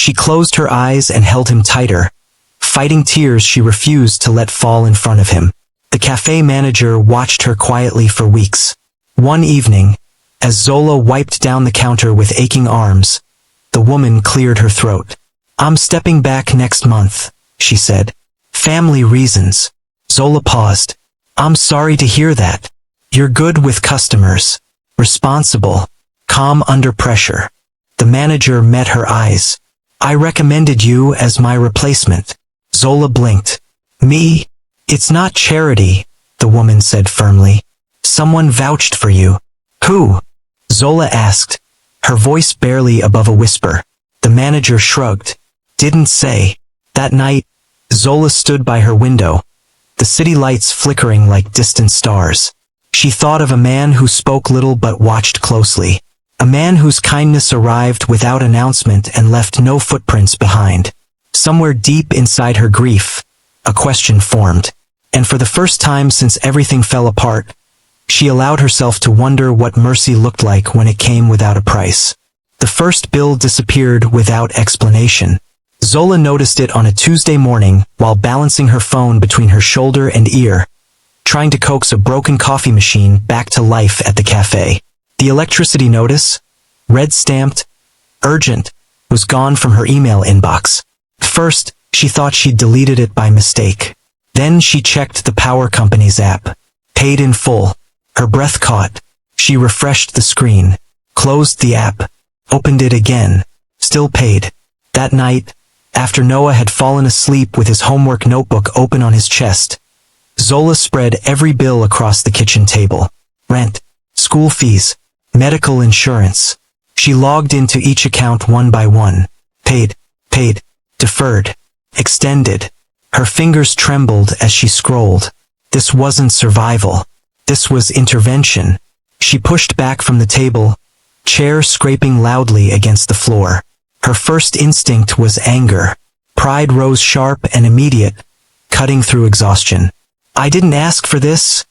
She closed her eyes and held him tighter. Fighting tears she refused to let fall in front of him. The cafe manager watched her quietly for weeks. One evening, as Zola wiped down the counter with aching arms, the woman cleared her throat. "I'm stepping back next month," she said. "Family reasons." Zola paused. "I'm sorry to hear that. You're good with customers. Responsible. Calm under pressure." The manager met her eyes. "I recommended you as my replacement." Zola blinked. "Me? It's not charity," the woman said firmly. "Someone vouched for you." "Who?" Zola asked, her voice barely above a whisper. The manager shrugged. "Didn't say." That night, Zola stood by her window, the city lights flickering like distant stars. She thought of a man who spoke little but watched closely. A man whose kindness arrived without announcement and left no footprints behind. Somewhere deep inside her grief, a question formed. And for the first time since everything fell apart, she allowed herself to wonder what mercy looked like when it came without a price. The first bill disappeared without explanation. Zola noticed it on a Tuesday morning while balancing her phone between her shoulder and ear, trying to coax a broken coffee machine back to life at the cafe. The electricity notice, red-stamped, urgent, was gone from her email inbox. First, she thought she'd deleted it by mistake. Then she checked the power company's app. Paid in full. Her breath caught. She refreshed the screen, closed the app, opened it again. Still paid. That night, after Noah had fallen asleep with his homework notebook open on his chest, Zola spread every bill across the kitchen table. Rent, school fees, medical insurance. She logged into each account one by one. Paid, deferred, extended. Her fingers trembled as she scrolled. This wasn't survival. This was intervention. She pushed back from the table, chair scraping loudly against the floor. Her first instinct was anger. Pride rose sharp and immediate, cutting through exhaustion. "I didn't ask for this,"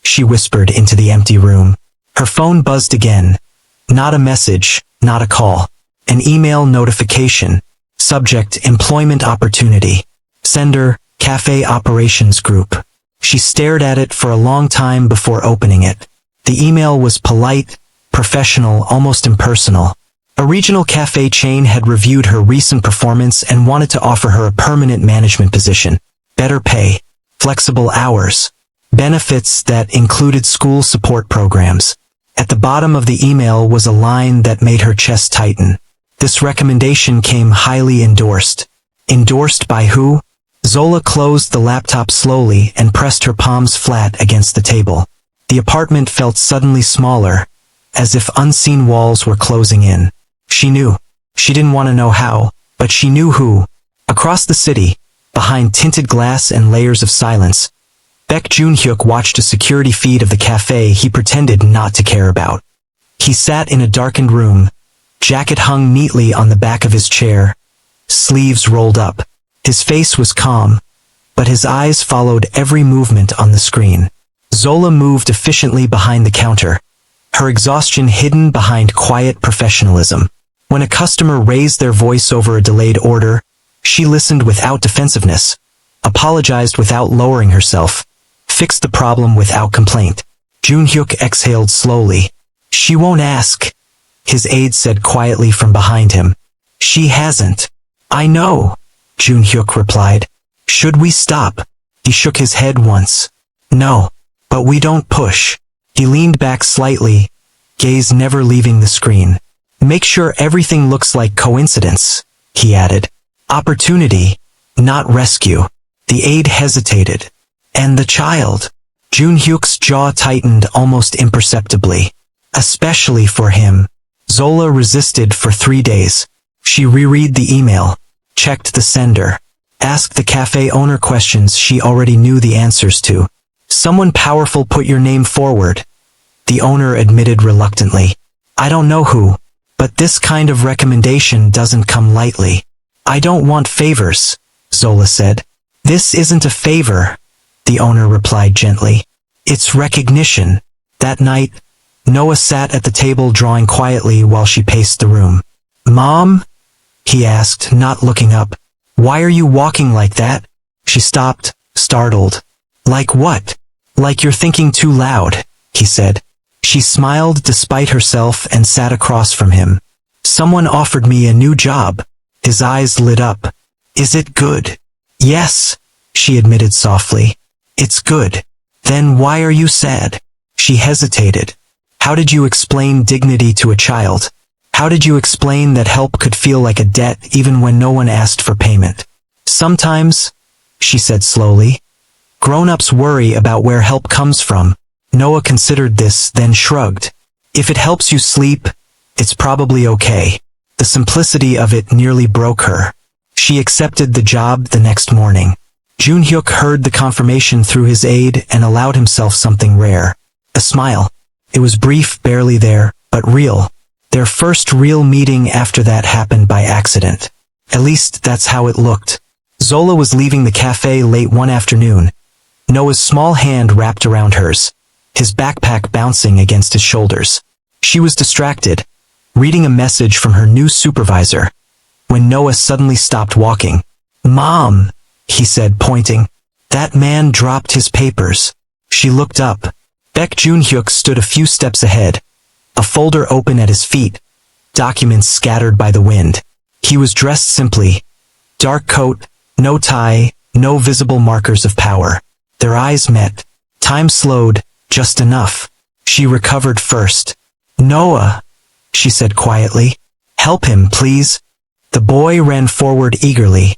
she whispered into the empty room. Her phone buzzed again. Not a message, not a call. An email notification. Subject: Employment Opportunity. Sender: Cafe Operations Group. She stared at it for a long time before opening it. The email was polite, professional, almost impersonal. A regional cafe chain had reviewed her recent performance and wanted to offer her a permanent management position. Better pay, flexible hours, benefits that included school support programs. At the bottom of the email was a line that made her chest tighten. This recommendation came highly endorsed. Endorsed by who? Zola closed the laptop slowly and pressed her palms flat against the table. The apartment felt suddenly smaller, as if unseen walls were closing in. She knew. She didn't want to know how, but she knew who. Across the city, behind tinted glass and layers of silence, Baek Jun-hyuk watched a security feed of the cafe he pretended not to care about. He sat in a darkened room, jacket hung neatly on the back of his chair, sleeves rolled up. His face was calm, but his eyes followed every movement on the screen. Zola moved efficiently behind the counter, her exhaustion hidden behind quiet professionalism. When a customer raised their voice over a delayed order, she listened without defensiveness, apologized without lowering herself, fixed the problem without complaint. Jun-hyuk exhaled slowly. "She won't ask," his aide said quietly from behind him. "She hasn't." "I know," Jun-hyuk replied. "Should we stop?" He shook his head once. "No, but we don't push." He leaned back slightly, gaze never leaving the screen. "Make sure everything looks like coincidence," he added. "Opportunity, not rescue." The aide hesitated. "And the child?" Jun-hyuk's jaw tightened almost imperceptibly. "Especially for him." Zola resisted for 3 days. She reread the email, checked the sender, asked the cafe owner questions she already knew the answers to. "Someone powerful put your name forward," the owner admitted reluctantly. "I don't know who, but this kind of recommendation doesn't come lightly." "I don't want favors," Zola said. "This isn't a favor," the owner replied gently. "It's recognition." That night, Noah sat at the table drawing quietly while she paced the room. "Mom?" he asked, not looking up. Why are you walking like that? She stopped, startled. Like what? Like you're thinking too loud, he said. She smiled despite herself and sat across from him. Someone offered me a new job. His eyes lit up. Is it good? Yes, she admitted softly. It's good. Then why are you sad? She hesitated. How did you explain dignity to a child? How did you explain that help could feel like a debt even when no one asked for payment? Sometimes, she said slowly, grown-ups worry about where help comes from. Noah considered this, then shrugged. If it helps you sleep, it's probably okay. The simplicity of it nearly broke her. She accepted the job the next morning. Junhyuk heard the confirmation through his aide and allowed himself something rare. A smile. It was brief, barely there, but real. Their first real meeting after that happened by accident. At least that's how it looked. Zola was leaving the cafe late one afternoon. Noah's small hand wrapped around hers, his backpack bouncing against his shoulders. She was distracted, reading a message from her new supervisor, when Noah suddenly stopped walking. Mom, he said, pointing. That man dropped his papers. She looked up. Baek Junhyuk stood a few steps ahead, a folder open at his feet, documents scattered by the wind. He was dressed simply. Dark coat, no tie, no visible markers of power. Their eyes met. Time slowed, just enough. She recovered first. Noah, she said quietly. Help him, please. The boy ran forward eagerly,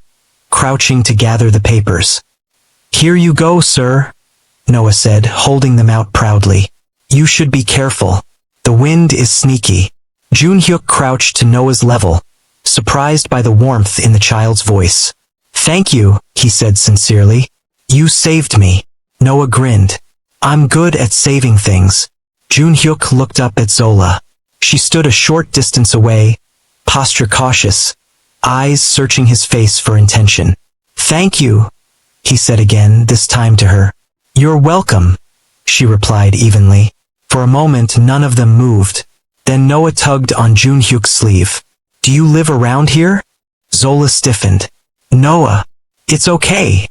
crouching to gather the papers. Here you go, sir, Noah said, holding them out proudly. You should be careful. The wind is sneaky. Junhyuk crouched to Noah's level, surprised by the warmth in the child's voice. Thank you, he said sincerely. You saved me. Noah grinned. I'm good at saving things. Junhyuk looked up at Zola. She stood a short distance away, posture cautious, eyes searching his face for intention. Thank you, he said again, this time to her. You're welcome, she replied evenly. For a moment none of them moved. Then Noah tugged on Junhyuk's sleeve. Do you live around here? Zola stiffened. Noah, it's okay,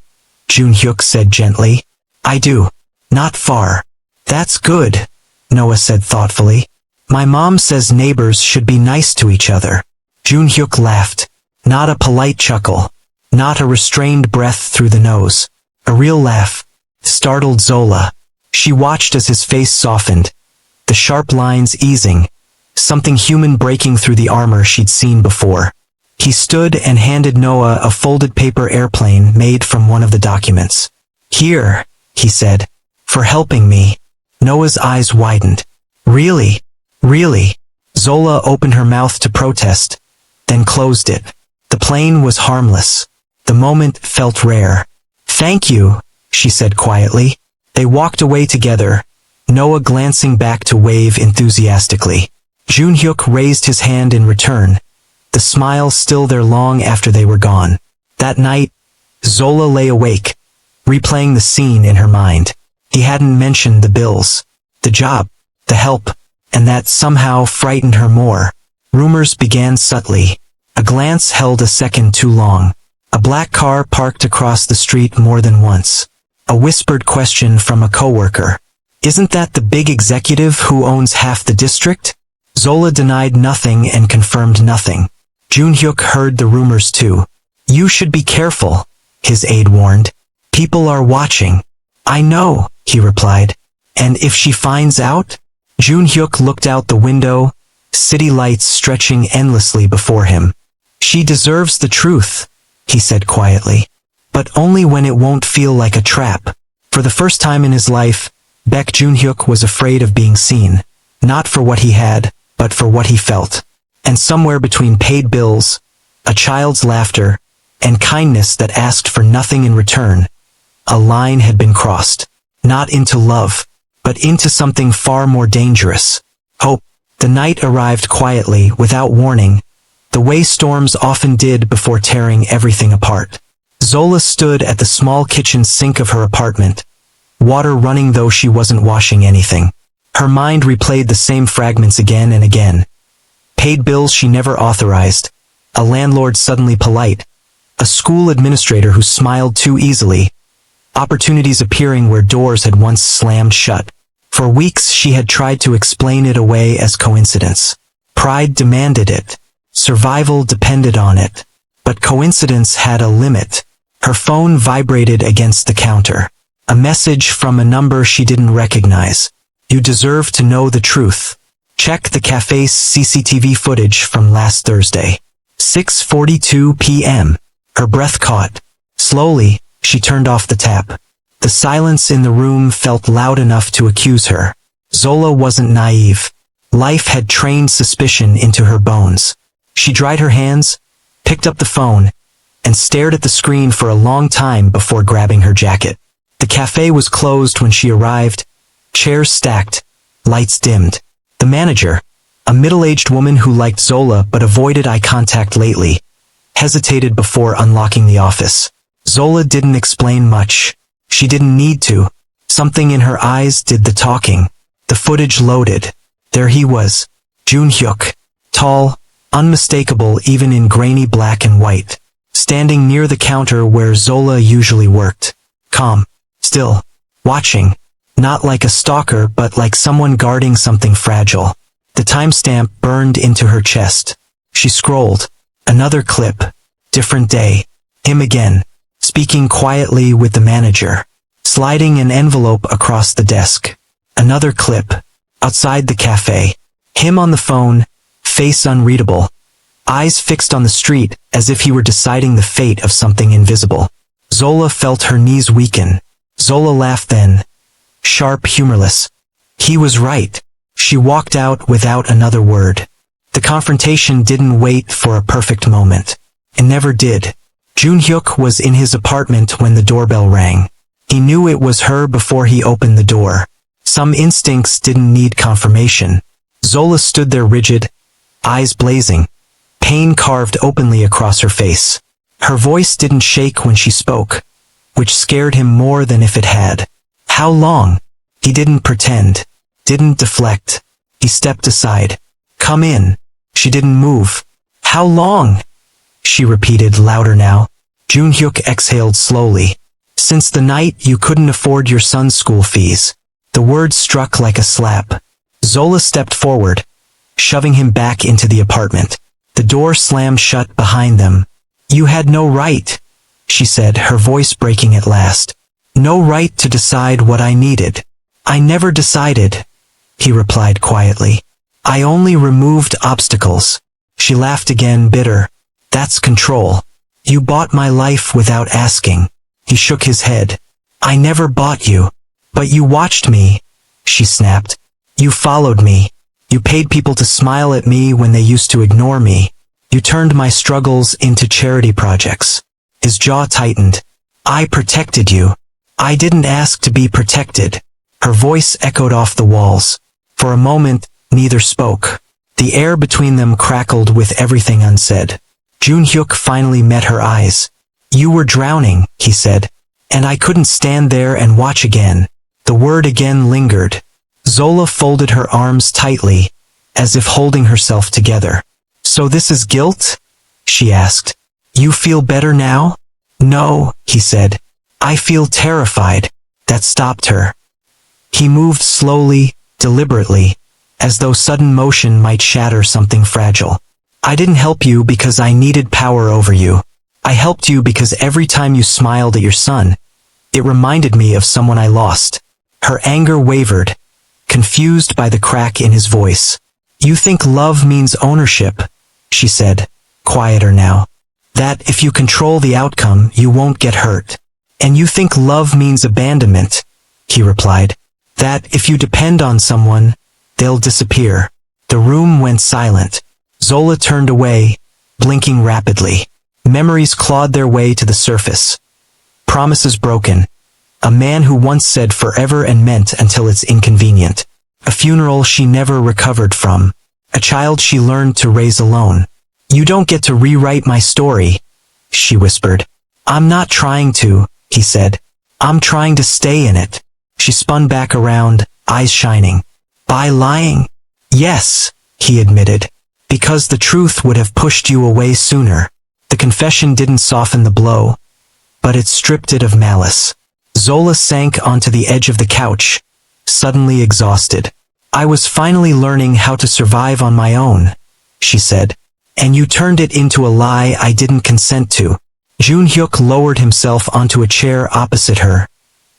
Junhyuk said gently. I do. Not far. That's good, Noah said thoughtfully. My mom says neighbors should be nice to each other. Junhyuk laughed. Not a polite chuckle. Not a restrained breath through the nose. A real laugh. Startled Zola. She watched as his face softened, the sharp lines easing, something human breaking through the armor she'd seen before. He stood and handed Noah a folded paper airplane made from one of the documents. Here, he said, for helping me. Noah's eyes widened. Really? Really? Zola opened her mouth to protest, then closed it. The plane was harmless. The moment felt rare. Thank you, she said quietly. They walked away together, Noah glancing back to wave enthusiastically. Junhyuk raised his hand in return, the smile still there long after they were gone. That night, Zola lay awake, replaying the scene in her mind. He hadn't mentioned the bills, the job, the help, and that somehow frightened her more. Rumors began subtly. A glance held a second too long. A black car parked across the street more than once. A whispered question from a coworker. Isn't that the big executive who owns half the district? Zola denied nothing and confirmed nothing. Junhyuk heard the rumors too. You should be careful, his aide warned. People are watching. I know, he replied. And if she finds out? Junhyuk looked out the window, city lights stretching endlessly before him. She deserves the truth, he said quietly. But only when it won't feel like a trap. For the first time in his life, Baek Junhyuk was afraid of being seen. Not for what he had, but for what he felt. And somewhere between paid bills, a child's laughter, and kindness that asked for nothing in return, a line had been crossed. Not into love, but into something far more dangerous. Hope. The night arrived quietly, without warning, the way storms often did before tearing everything apart. Zola stood at the small kitchen sink of her apartment, water running though she wasn't washing anything. Her mind replayed the same fragments again and again. Paid bills she never authorized, a landlord suddenly polite, a school administrator who smiled too easily, opportunities appearing where doors had once slammed shut. For weeks she had tried to explain it away as coincidence. Pride demanded it. Survival depended on it. But coincidence had a limit. Her phone vibrated against the counter. A message from a number she didn't recognize. You deserve to know the truth. Check the cafe's CCTV footage from last Thursday. 6:42 p.m. Her breath caught. Slowly, she turned off the tap. The silence in the room felt loud enough to accuse her. Zola wasn't naive. Life had trained suspicion into her bones. She dried her hands, picked up the phone, and stared at the screen for a long time before grabbing her jacket. The cafe was closed when she arrived, chairs stacked, lights dimmed. The manager, a middle-aged woman who liked Zola but avoided eye contact lately, hesitated before unlocking the office. Zola didn't explain much. She didn't need to. Something in her eyes did the talking. The footage loaded. There he was, Junhyuk, tall, unmistakable even in grainy black and white, standing near the counter where Zola usually worked. Calm, still, watching, not like a stalker but like someone guarding something fragile. The timestamp burned into her chest. She scrolled. Another clip. Different day. Him again, speaking quietly with the manager, sliding an envelope across the desk. Another clip. Outside the cafe. Him on the phone, face unreadable, eyes fixed on the street as if he were deciding the fate of something invisible. Zola felt her knees weaken. Zola laughed then. Sharp, humorless. He was right. She walked out without another word. The confrontation didn't wait for a perfect moment. It never did. Junhyuk was in his apartment when the doorbell rang. He knew it was her before he opened the door. Some instincts didn't need confirmation. Zola stood there rigid, eyes blazing, pain carved openly across her face. Her voice didn't shake when she spoke, which scared him more than if it had. How long? He didn't pretend, didn't deflect. He stepped aside. Come in. She didn't move. How long? She repeated louder now. Junhyuk exhaled slowly. Since the night you couldn't afford your son's school fees. The words struck like a slap. Zola stepped forward, shoving him back into the apartment. The door slammed shut behind them. You had no right, she said, her voice breaking at last. No right to decide what I needed. I never decided, he replied quietly. I only removed obstacles. She laughed again, bitter. That's control. You bought my life without asking. He shook his head. I never bought you. But you watched me, she snapped. You followed me. You paid people to smile at me when they used to ignore me. You turned my struggles into charity projects. His jaw tightened. I protected you. I didn't ask to be protected. Her voice echoed off the walls. For a moment, neither spoke. The air between them crackled with everything unsaid. Junhyuk finally met her eyes. You were drowning, he said, and I couldn't stand there and watch again. The word again lingered. Zola folded her arms tightly, as if holding herself together. So this is guilt? She asked. You feel better now? No, he said. I feel terrified. That stopped her. He moved slowly, deliberately, as though sudden motion might shatter something fragile. I didn't help you because I needed power over you. I helped you because every time you smiled at your son, it reminded me of someone I lost. Her anger wavered, confused by the crack in his voice. You think love means ownership, she said, quieter now. That if you control the outcome, you won't get hurt. And you think love means abandonment, he replied. That if you depend on someone, they'll disappear. The room went silent. Zola turned away, blinking rapidly. Memories clawed their way to the surface. Promises broken. A man who once said forever and meant until it's inconvenient. A funeral she never recovered from. A child she learned to raise alone. You don't get to rewrite my story, she whispered. I'm not trying to, he said. I'm trying to stay in it. She spun back around, eyes shining. By lying? Yes, he admitted. Because the truth would have pushed you away sooner. The confession didn't soften the blow, but it stripped it of malice. Zola sank onto the edge of the couch, suddenly exhausted. I was finally learning how to survive on my own, she said. And you turned it into a lie I didn't consent to. Jun-hyuk lowered himself onto a chair opposite her,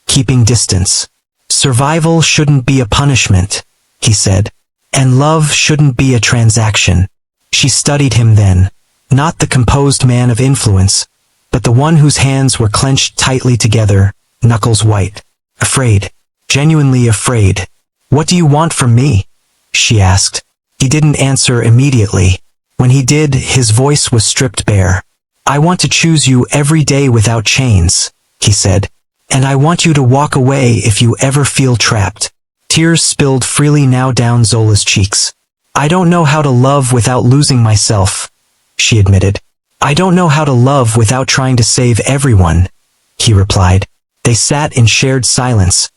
keeping distance. Survival shouldn't be a punishment, he said. And love shouldn't be a transaction. She studied him then, not the composed man of influence, but the one whose hands were clenched tightly together, knuckles white. Afraid. Genuinely afraid. What do you want from me? She asked. He didn't answer immediately. When he did, his voice was stripped bare. I want to choose you every day without chains, he said. And I want you to walk away if you ever feel trapped. Tears spilled freely now down Zola's cheeks. I don't know how to love without losing myself, she admitted. I don't know how to love without trying to save everyone, he replied. They sat in shared silence,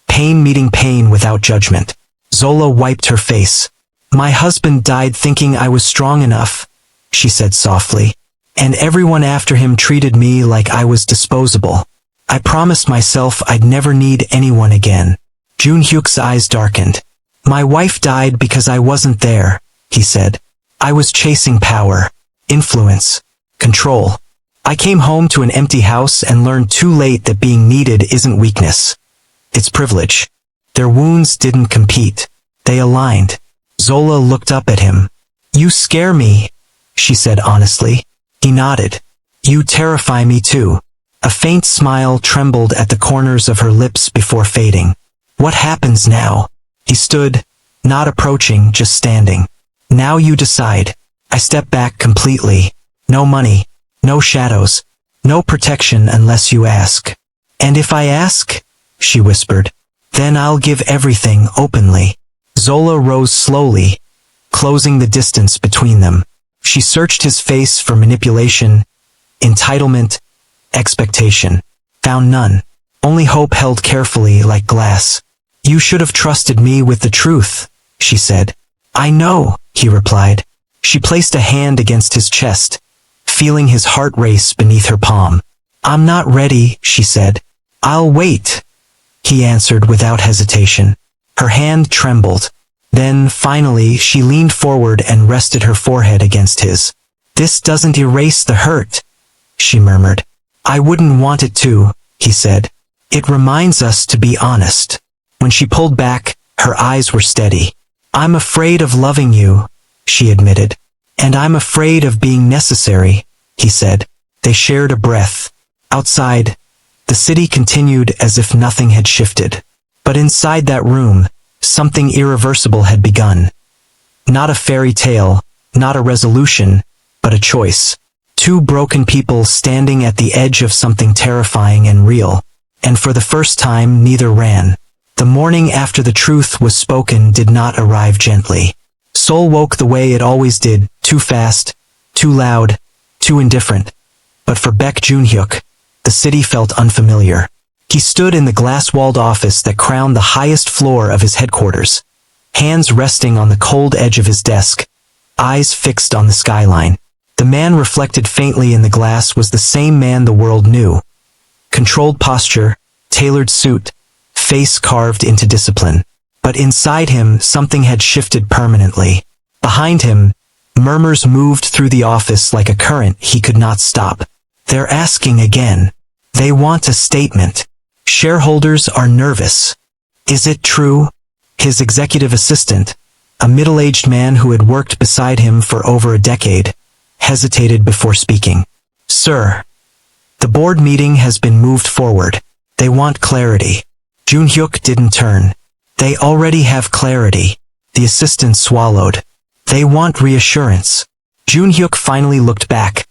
pain meeting pain without judgment. Zola wiped her face. My husband died thinking I was strong enough, she said softly. And everyone after him treated me like I was disposable. I promised myself I'd never need anyone again. Jun-hyuk's eyes darkened. My wife died because I wasn't there, he said. I was chasing power, influence, control. I came home to an empty house and learned too late that being needed isn't weakness. It's privilege. Their wounds didn't compete. They aligned. Zola looked up at him. You scare me, she said honestly. He nodded. You terrify me too. A faint smile trembled at the corners of her lips before fading. What happens now? He stood, not approaching, just standing. Now you decide. I step back completely. No money, no shadows, no protection unless you ask. And if I ask, she whispered, then I'll give everything openly. Zola rose slowly, closing the distance between them. She searched his face for manipulation, entitlement, expectation. Found none. Only hope held carefully like glass. You should have trusted me with the truth, she said. I know, he replied. She placed a hand against his chest, feeling his heart race beneath her palm. I'm not ready, she said. I'll wait, he answered without hesitation. Her hand trembled. Then, finally, she leaned forward and rested her forehead against his. This doesn't erase the hurt, she murmured. I wouldn't want it to, he said. It reminds us to be honest. When she pulled back, her eyes were steady. I'm afraid of loving you, she admitted. And I'm afraid of being necessary, he said. They shared a breath. Outside, the city continued as if nothing had shifted. But inside that room, something irreversible had begun. Not a fairy tale, not a resolution, but a choice. Two broken people standing at the edge of something terrifying and real. And for the first time, neither ran. The morning after the truth was spoken did not arrive gently. Seoul woke the way it always did, too fast, too loud, too indifferent. But for Baek Jun-hyuk, the city felt unfamiliar. He stood in the glass-walled office that crowned the highest floor of his headquarters, hands resting on the cold edge of his desk, eyes fixed on the skyline. The man reflected faintly in the glass was the same man the world knew. Controlled posture, tailored suit, face carved into discipline. But inside him, something had shifted permanently. Behind him, murmurs moved through the office like a current he could not stop. They're asking again. They want a statement. Shareholders are nervous. Is it true? His executive assistant, a middle-aged man who had worked beside him for over a decade, hesitated before speaking. Sir, the board meeting has been moved forward. They want clarity. Jun-hyuk didn't turn. They already have clarity. The assistant swallowed. They want reassurance. Jun-hyuk finally looked back.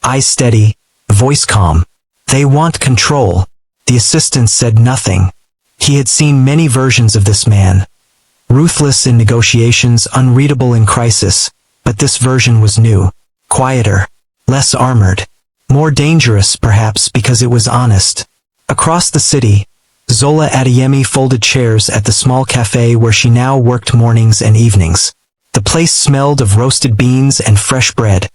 Eyes steady, voice calm. They want control. The assistant said nothing. He had seen many versions of this man. Ruthless in negotiations, unreadable in crisis. But this version was new. Quieter. Less armored. More dangerous, perhaps, because it was honest. Across the city, Zola Adeyemi folded chairs at the small cafe where she now worked mornings and evenings. The place smelled of roasted beans and fresh bread,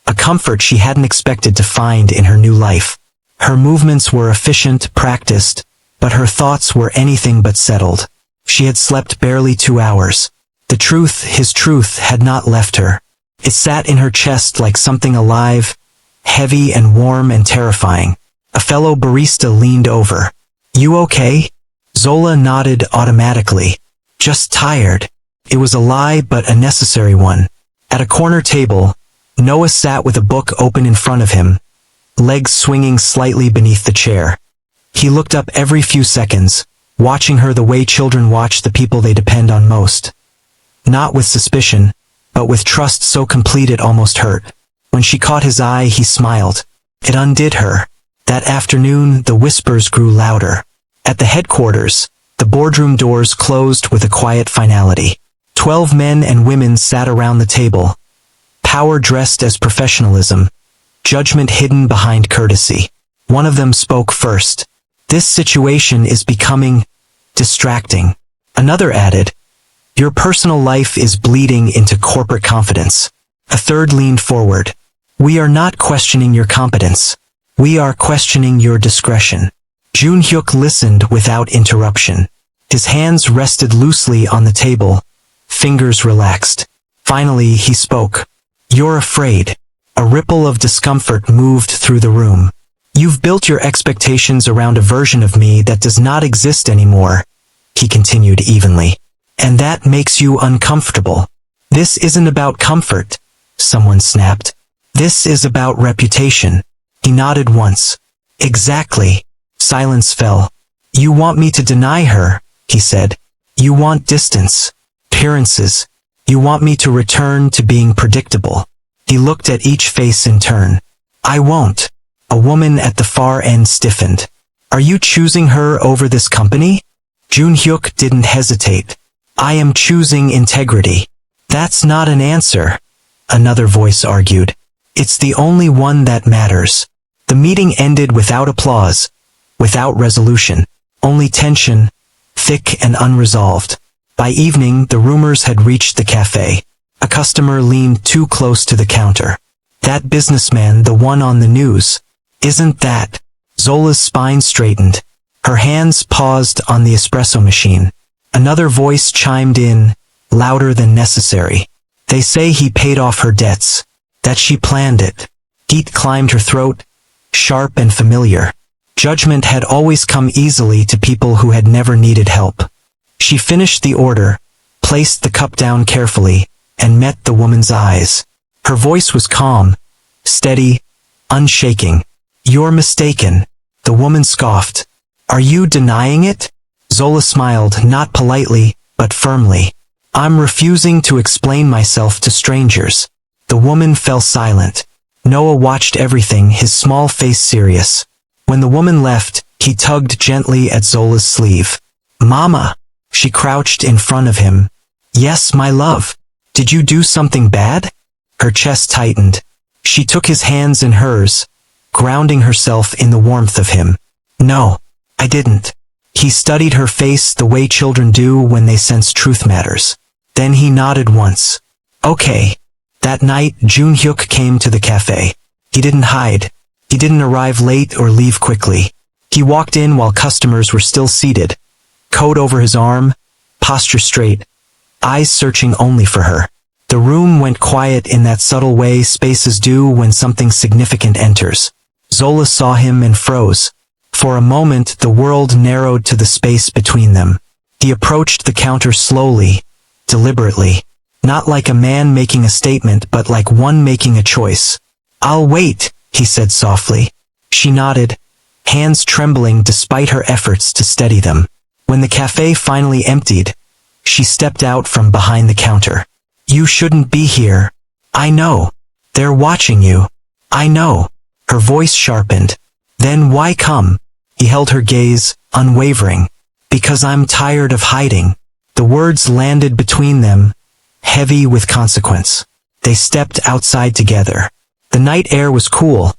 a comfort she hadn't expected to find in her new life. Her movements were efficient, practiced, but her thoughts were anything but settled. She had slept barely 2 hours. The truth, his truth, had not left her. It sat in her chest like something alive, heavy and warm and terrifying. A fellow barista leaned over. "You okay?" Zola nodded automatically. "Just tired." It was a lie, but a necessary one. At a corner table, Noah sat with a book open in front of him, legs swinging slightly beneath the chair. He looked up every few seconds, watching her the way children watch the people they depend on most. Not with suspicion, but with trust so complete it almost hurt. When she caught his eye, he smiled. It undid her. That afternoon, the whispers grew louder. At the headquarters, the boardroom doors closed with a quiet finality. 12 men and women sat around the table, power dressed as professionalism, judgment hidden behind courtesy. One of them spoke first. "This situation is becoming distracting." Another added, "Your personal life is bleeding into corporate confidence." A third leaned forward. "We are not questioning your competence. We are questioning your discretion." Jun-hyuk listened without interruption. His hands rested loosely on the table, fingers relaxed. Finally, he spoke. "You're afraid." A ripple of discomfort moved through the room. "You've built your expectations around a version of me that does not exist anymore," he continued evenly. "And that makes you uncomfortable." "This isn't about comfort," someone snapped. "This is about reputation." He nodded once. "Exactly." Silence fell. "You want me to deny her," he said. "You want distance, appearances. You want me to return to being predictable." He looked at each face in turn. "I won't." A woman at the far end stiffened. "Are you choosing her over this company?" Jun-hyuk didn't hesitate. "I am choosing integrity." "That's not an answer," another voice argued. "It's the only one that matters." The meeting ended without applause, without resolution, only tension, thick and unresolved. By evening, the rumors had reached the cafe. A customer leaned too close to the counter. "That businessman, the one on the news. Isn't that?" Zola's spine straightened. Her hands paused on the espresso machine. Another voice chimed in, louder than necessary. "They say he paid off her debts. That she planned it." Heat climbed her throat, sharp and familiar. Judgment had always come easily to people who had never needed help. She finished the order, placed the cup down carefully, and met the woman's eyes. Her voice was calm, steady, unshaking. "You're mistaken," the woman scoffed. "Are you denying it?" Zola smiled, not politely, but firmly. "I'm refusing to explain myself to strangers." The woman fell silent. Noah watched everything, his small face serious. When the woman left, he tugged gently at Zola's sleeve. "Mama!" She crouched in front of him. "Yes, my love. Did you do something bad?" Her chest tightened. She took his hands in hers, grounding herself in the warmth of him. "No, I didn't." He studied her face the way children do when they sense truth matters. Then he nodded once. "Okay." That night, Jun-hyuk came to the cafe. He didn't hide. He didn't arrive late or leave quickly. He walked in while customers were still seated, coat over his arm, posture straight, eyes searching only for her. The room went quiet in that subtle way spaces do when something significant enters. Zola saw him and froze. For a moment, the world narrowed to the space between them. He approached the counter slowly, deliberately. Not like a man making a statement, but like one making a choice. "I'll wait," he said softly. She nodded, hands trembling despite her efforts to steady them. When the cafe finally emptied, she stepped out from behind the counter. "You shouldn't be here. I know. They're watching you. I know." Her voice sharpened. "Then why come?" He held her gaze, unwavering. "Because I'm tired of hiding." The words landed between them, heavy with consequence. They stepped outside together. The night air was cool,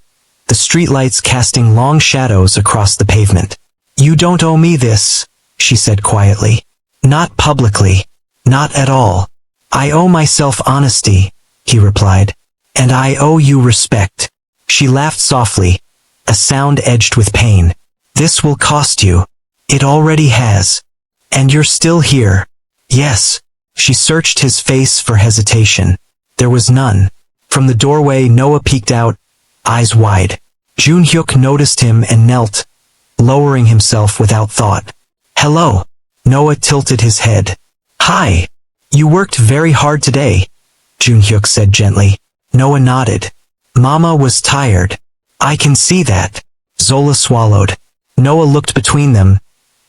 the streetlights casting long shadows across the pavement. "You don't owe me this," she said quietly. "Not publicly. Not at all." I owe myself honesty, he replied. And I owe you respect. She laughed softly, a sound edged with pain. This will cost you. It already has. And you're still here. Yes. She searched his face for hesitation. There was none. From the doorway, Noah peeked out, eyes wide. Junhyuk noticed him and knelt, lowering himself without thought. Hello. Noah tilted his head. Hi. You worked very hard today, Junhyuk said gently. Noah nodded. Mama was tired. I can see that. Zola swallowed. Noah looked between them,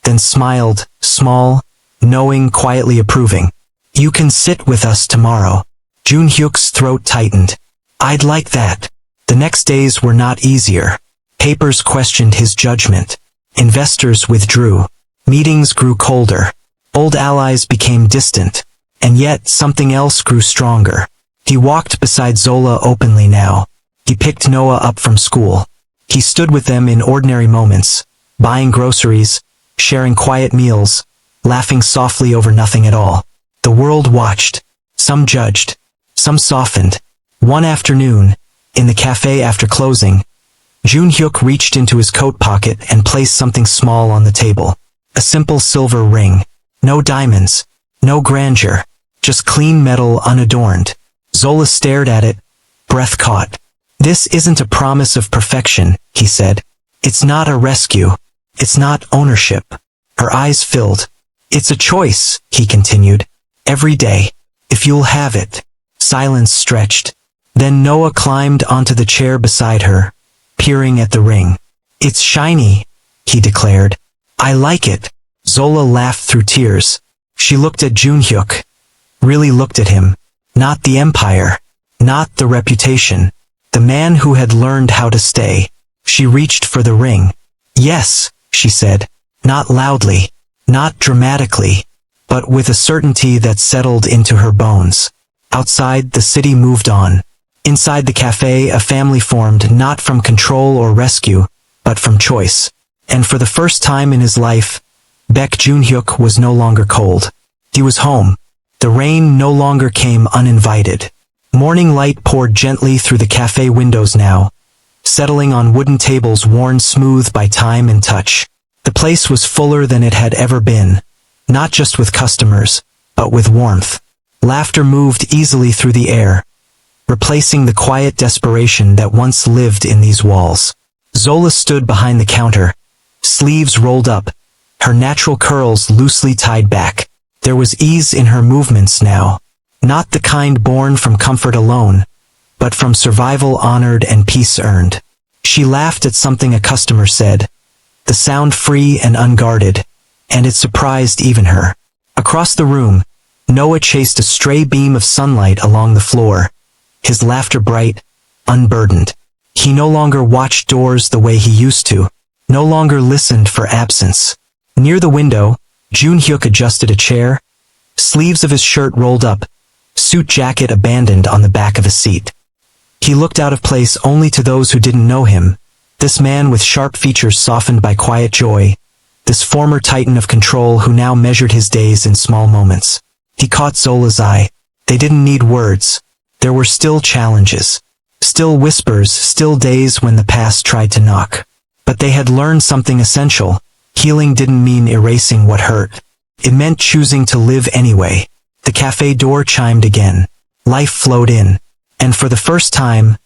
then smiled, small, knowing, quietly approving. You can sit with us tomorrow. Junhyuk's throat tightened. I'd like that. The next days were not easier. Papers questioned his judgment. Investors withdrew. Meetings grew colder. Old allies became distant. And yet something else grew stronger. He walked beside Zola openly now. He picked Noah up from school. He stood with them in ordinary moments, buying groceries, sharing quiet meals, laughing softly over nothing at all. The world watched. Some judged. Some softened. One afternoon, in the cafe after closing, Junhyuk reached into his coat pocket and placed something small on the table. A simple silver ring. No diamonds. No grandeur. Just clean metal unadorned. Zola stared at it, breath caught. This isn't a promise of perfection, he said. It's not a rescue. It's not ownership. Her eyes filled. It's a choice, he continued. Every day. If you'll have it. Silence stretched. Then Noah climbed onto the chair beside her, peering at the ring. It's shiny, he declared. I like it. Zola laughed through tears. She looked at Junhyuk. Really looked at him. Not the empire. Not the reputation. The man who had learned how to stay. She reached for the ring. Yes, she said. Not loudly. Not dramatically. But with a certainty that settled into her bones. Outside, the city moved on. Inside the cafe, a family formed not from control or rescue, but from choice. And for the first time in his life, Baek Junhyuk was no longer cold. He was home. The rain no longer came uninvited. Morning light poured gently through the cafe windows now, settling on wooden tables worn smooth by time and touch. The place was fuller than it had ever been, not just with customers, but with warmth. Laughter moved easily through the air, replacing the quiet desperation that once lived in these walls. Zola stood behind the counter, sleeves rolled up, her natural curls loosely tied back. There was ease in her movements now, not the kind born from comfort alone, but from survival honored and peace earned. She laughed at something a customer said, the sound free and unguarded, and it surprised even her. Across the room, Noah chased a stray beam of sunlight along the floor, his laughter bright, unburdened. He no longer watched doors the way he used to, no longer listened for absence. Near the window, Junhyuk adjusted a chair, sleeves of his shirt rolled up, suit jacket abandoned on the back of a seat. He looked out of place only to those who didn't know him, this man with sharp features softened by quiet joy, this former titan of control who now measured his days in small moments. He caught Zola's eye. They didn't need words. There were still challenges. Still whispers, still days when the past tried to knock. But they had learned something essential. Healing didn't mean erasing what hurt. It meant choosing to live anyway. The cafe door chimed again. Life flowed in. And for the first time,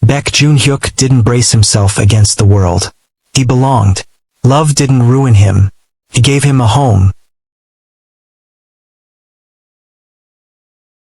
Baek Junhyuk didn't brace himself against the world. He belonged. Love didn't ruin him. It gave him a home,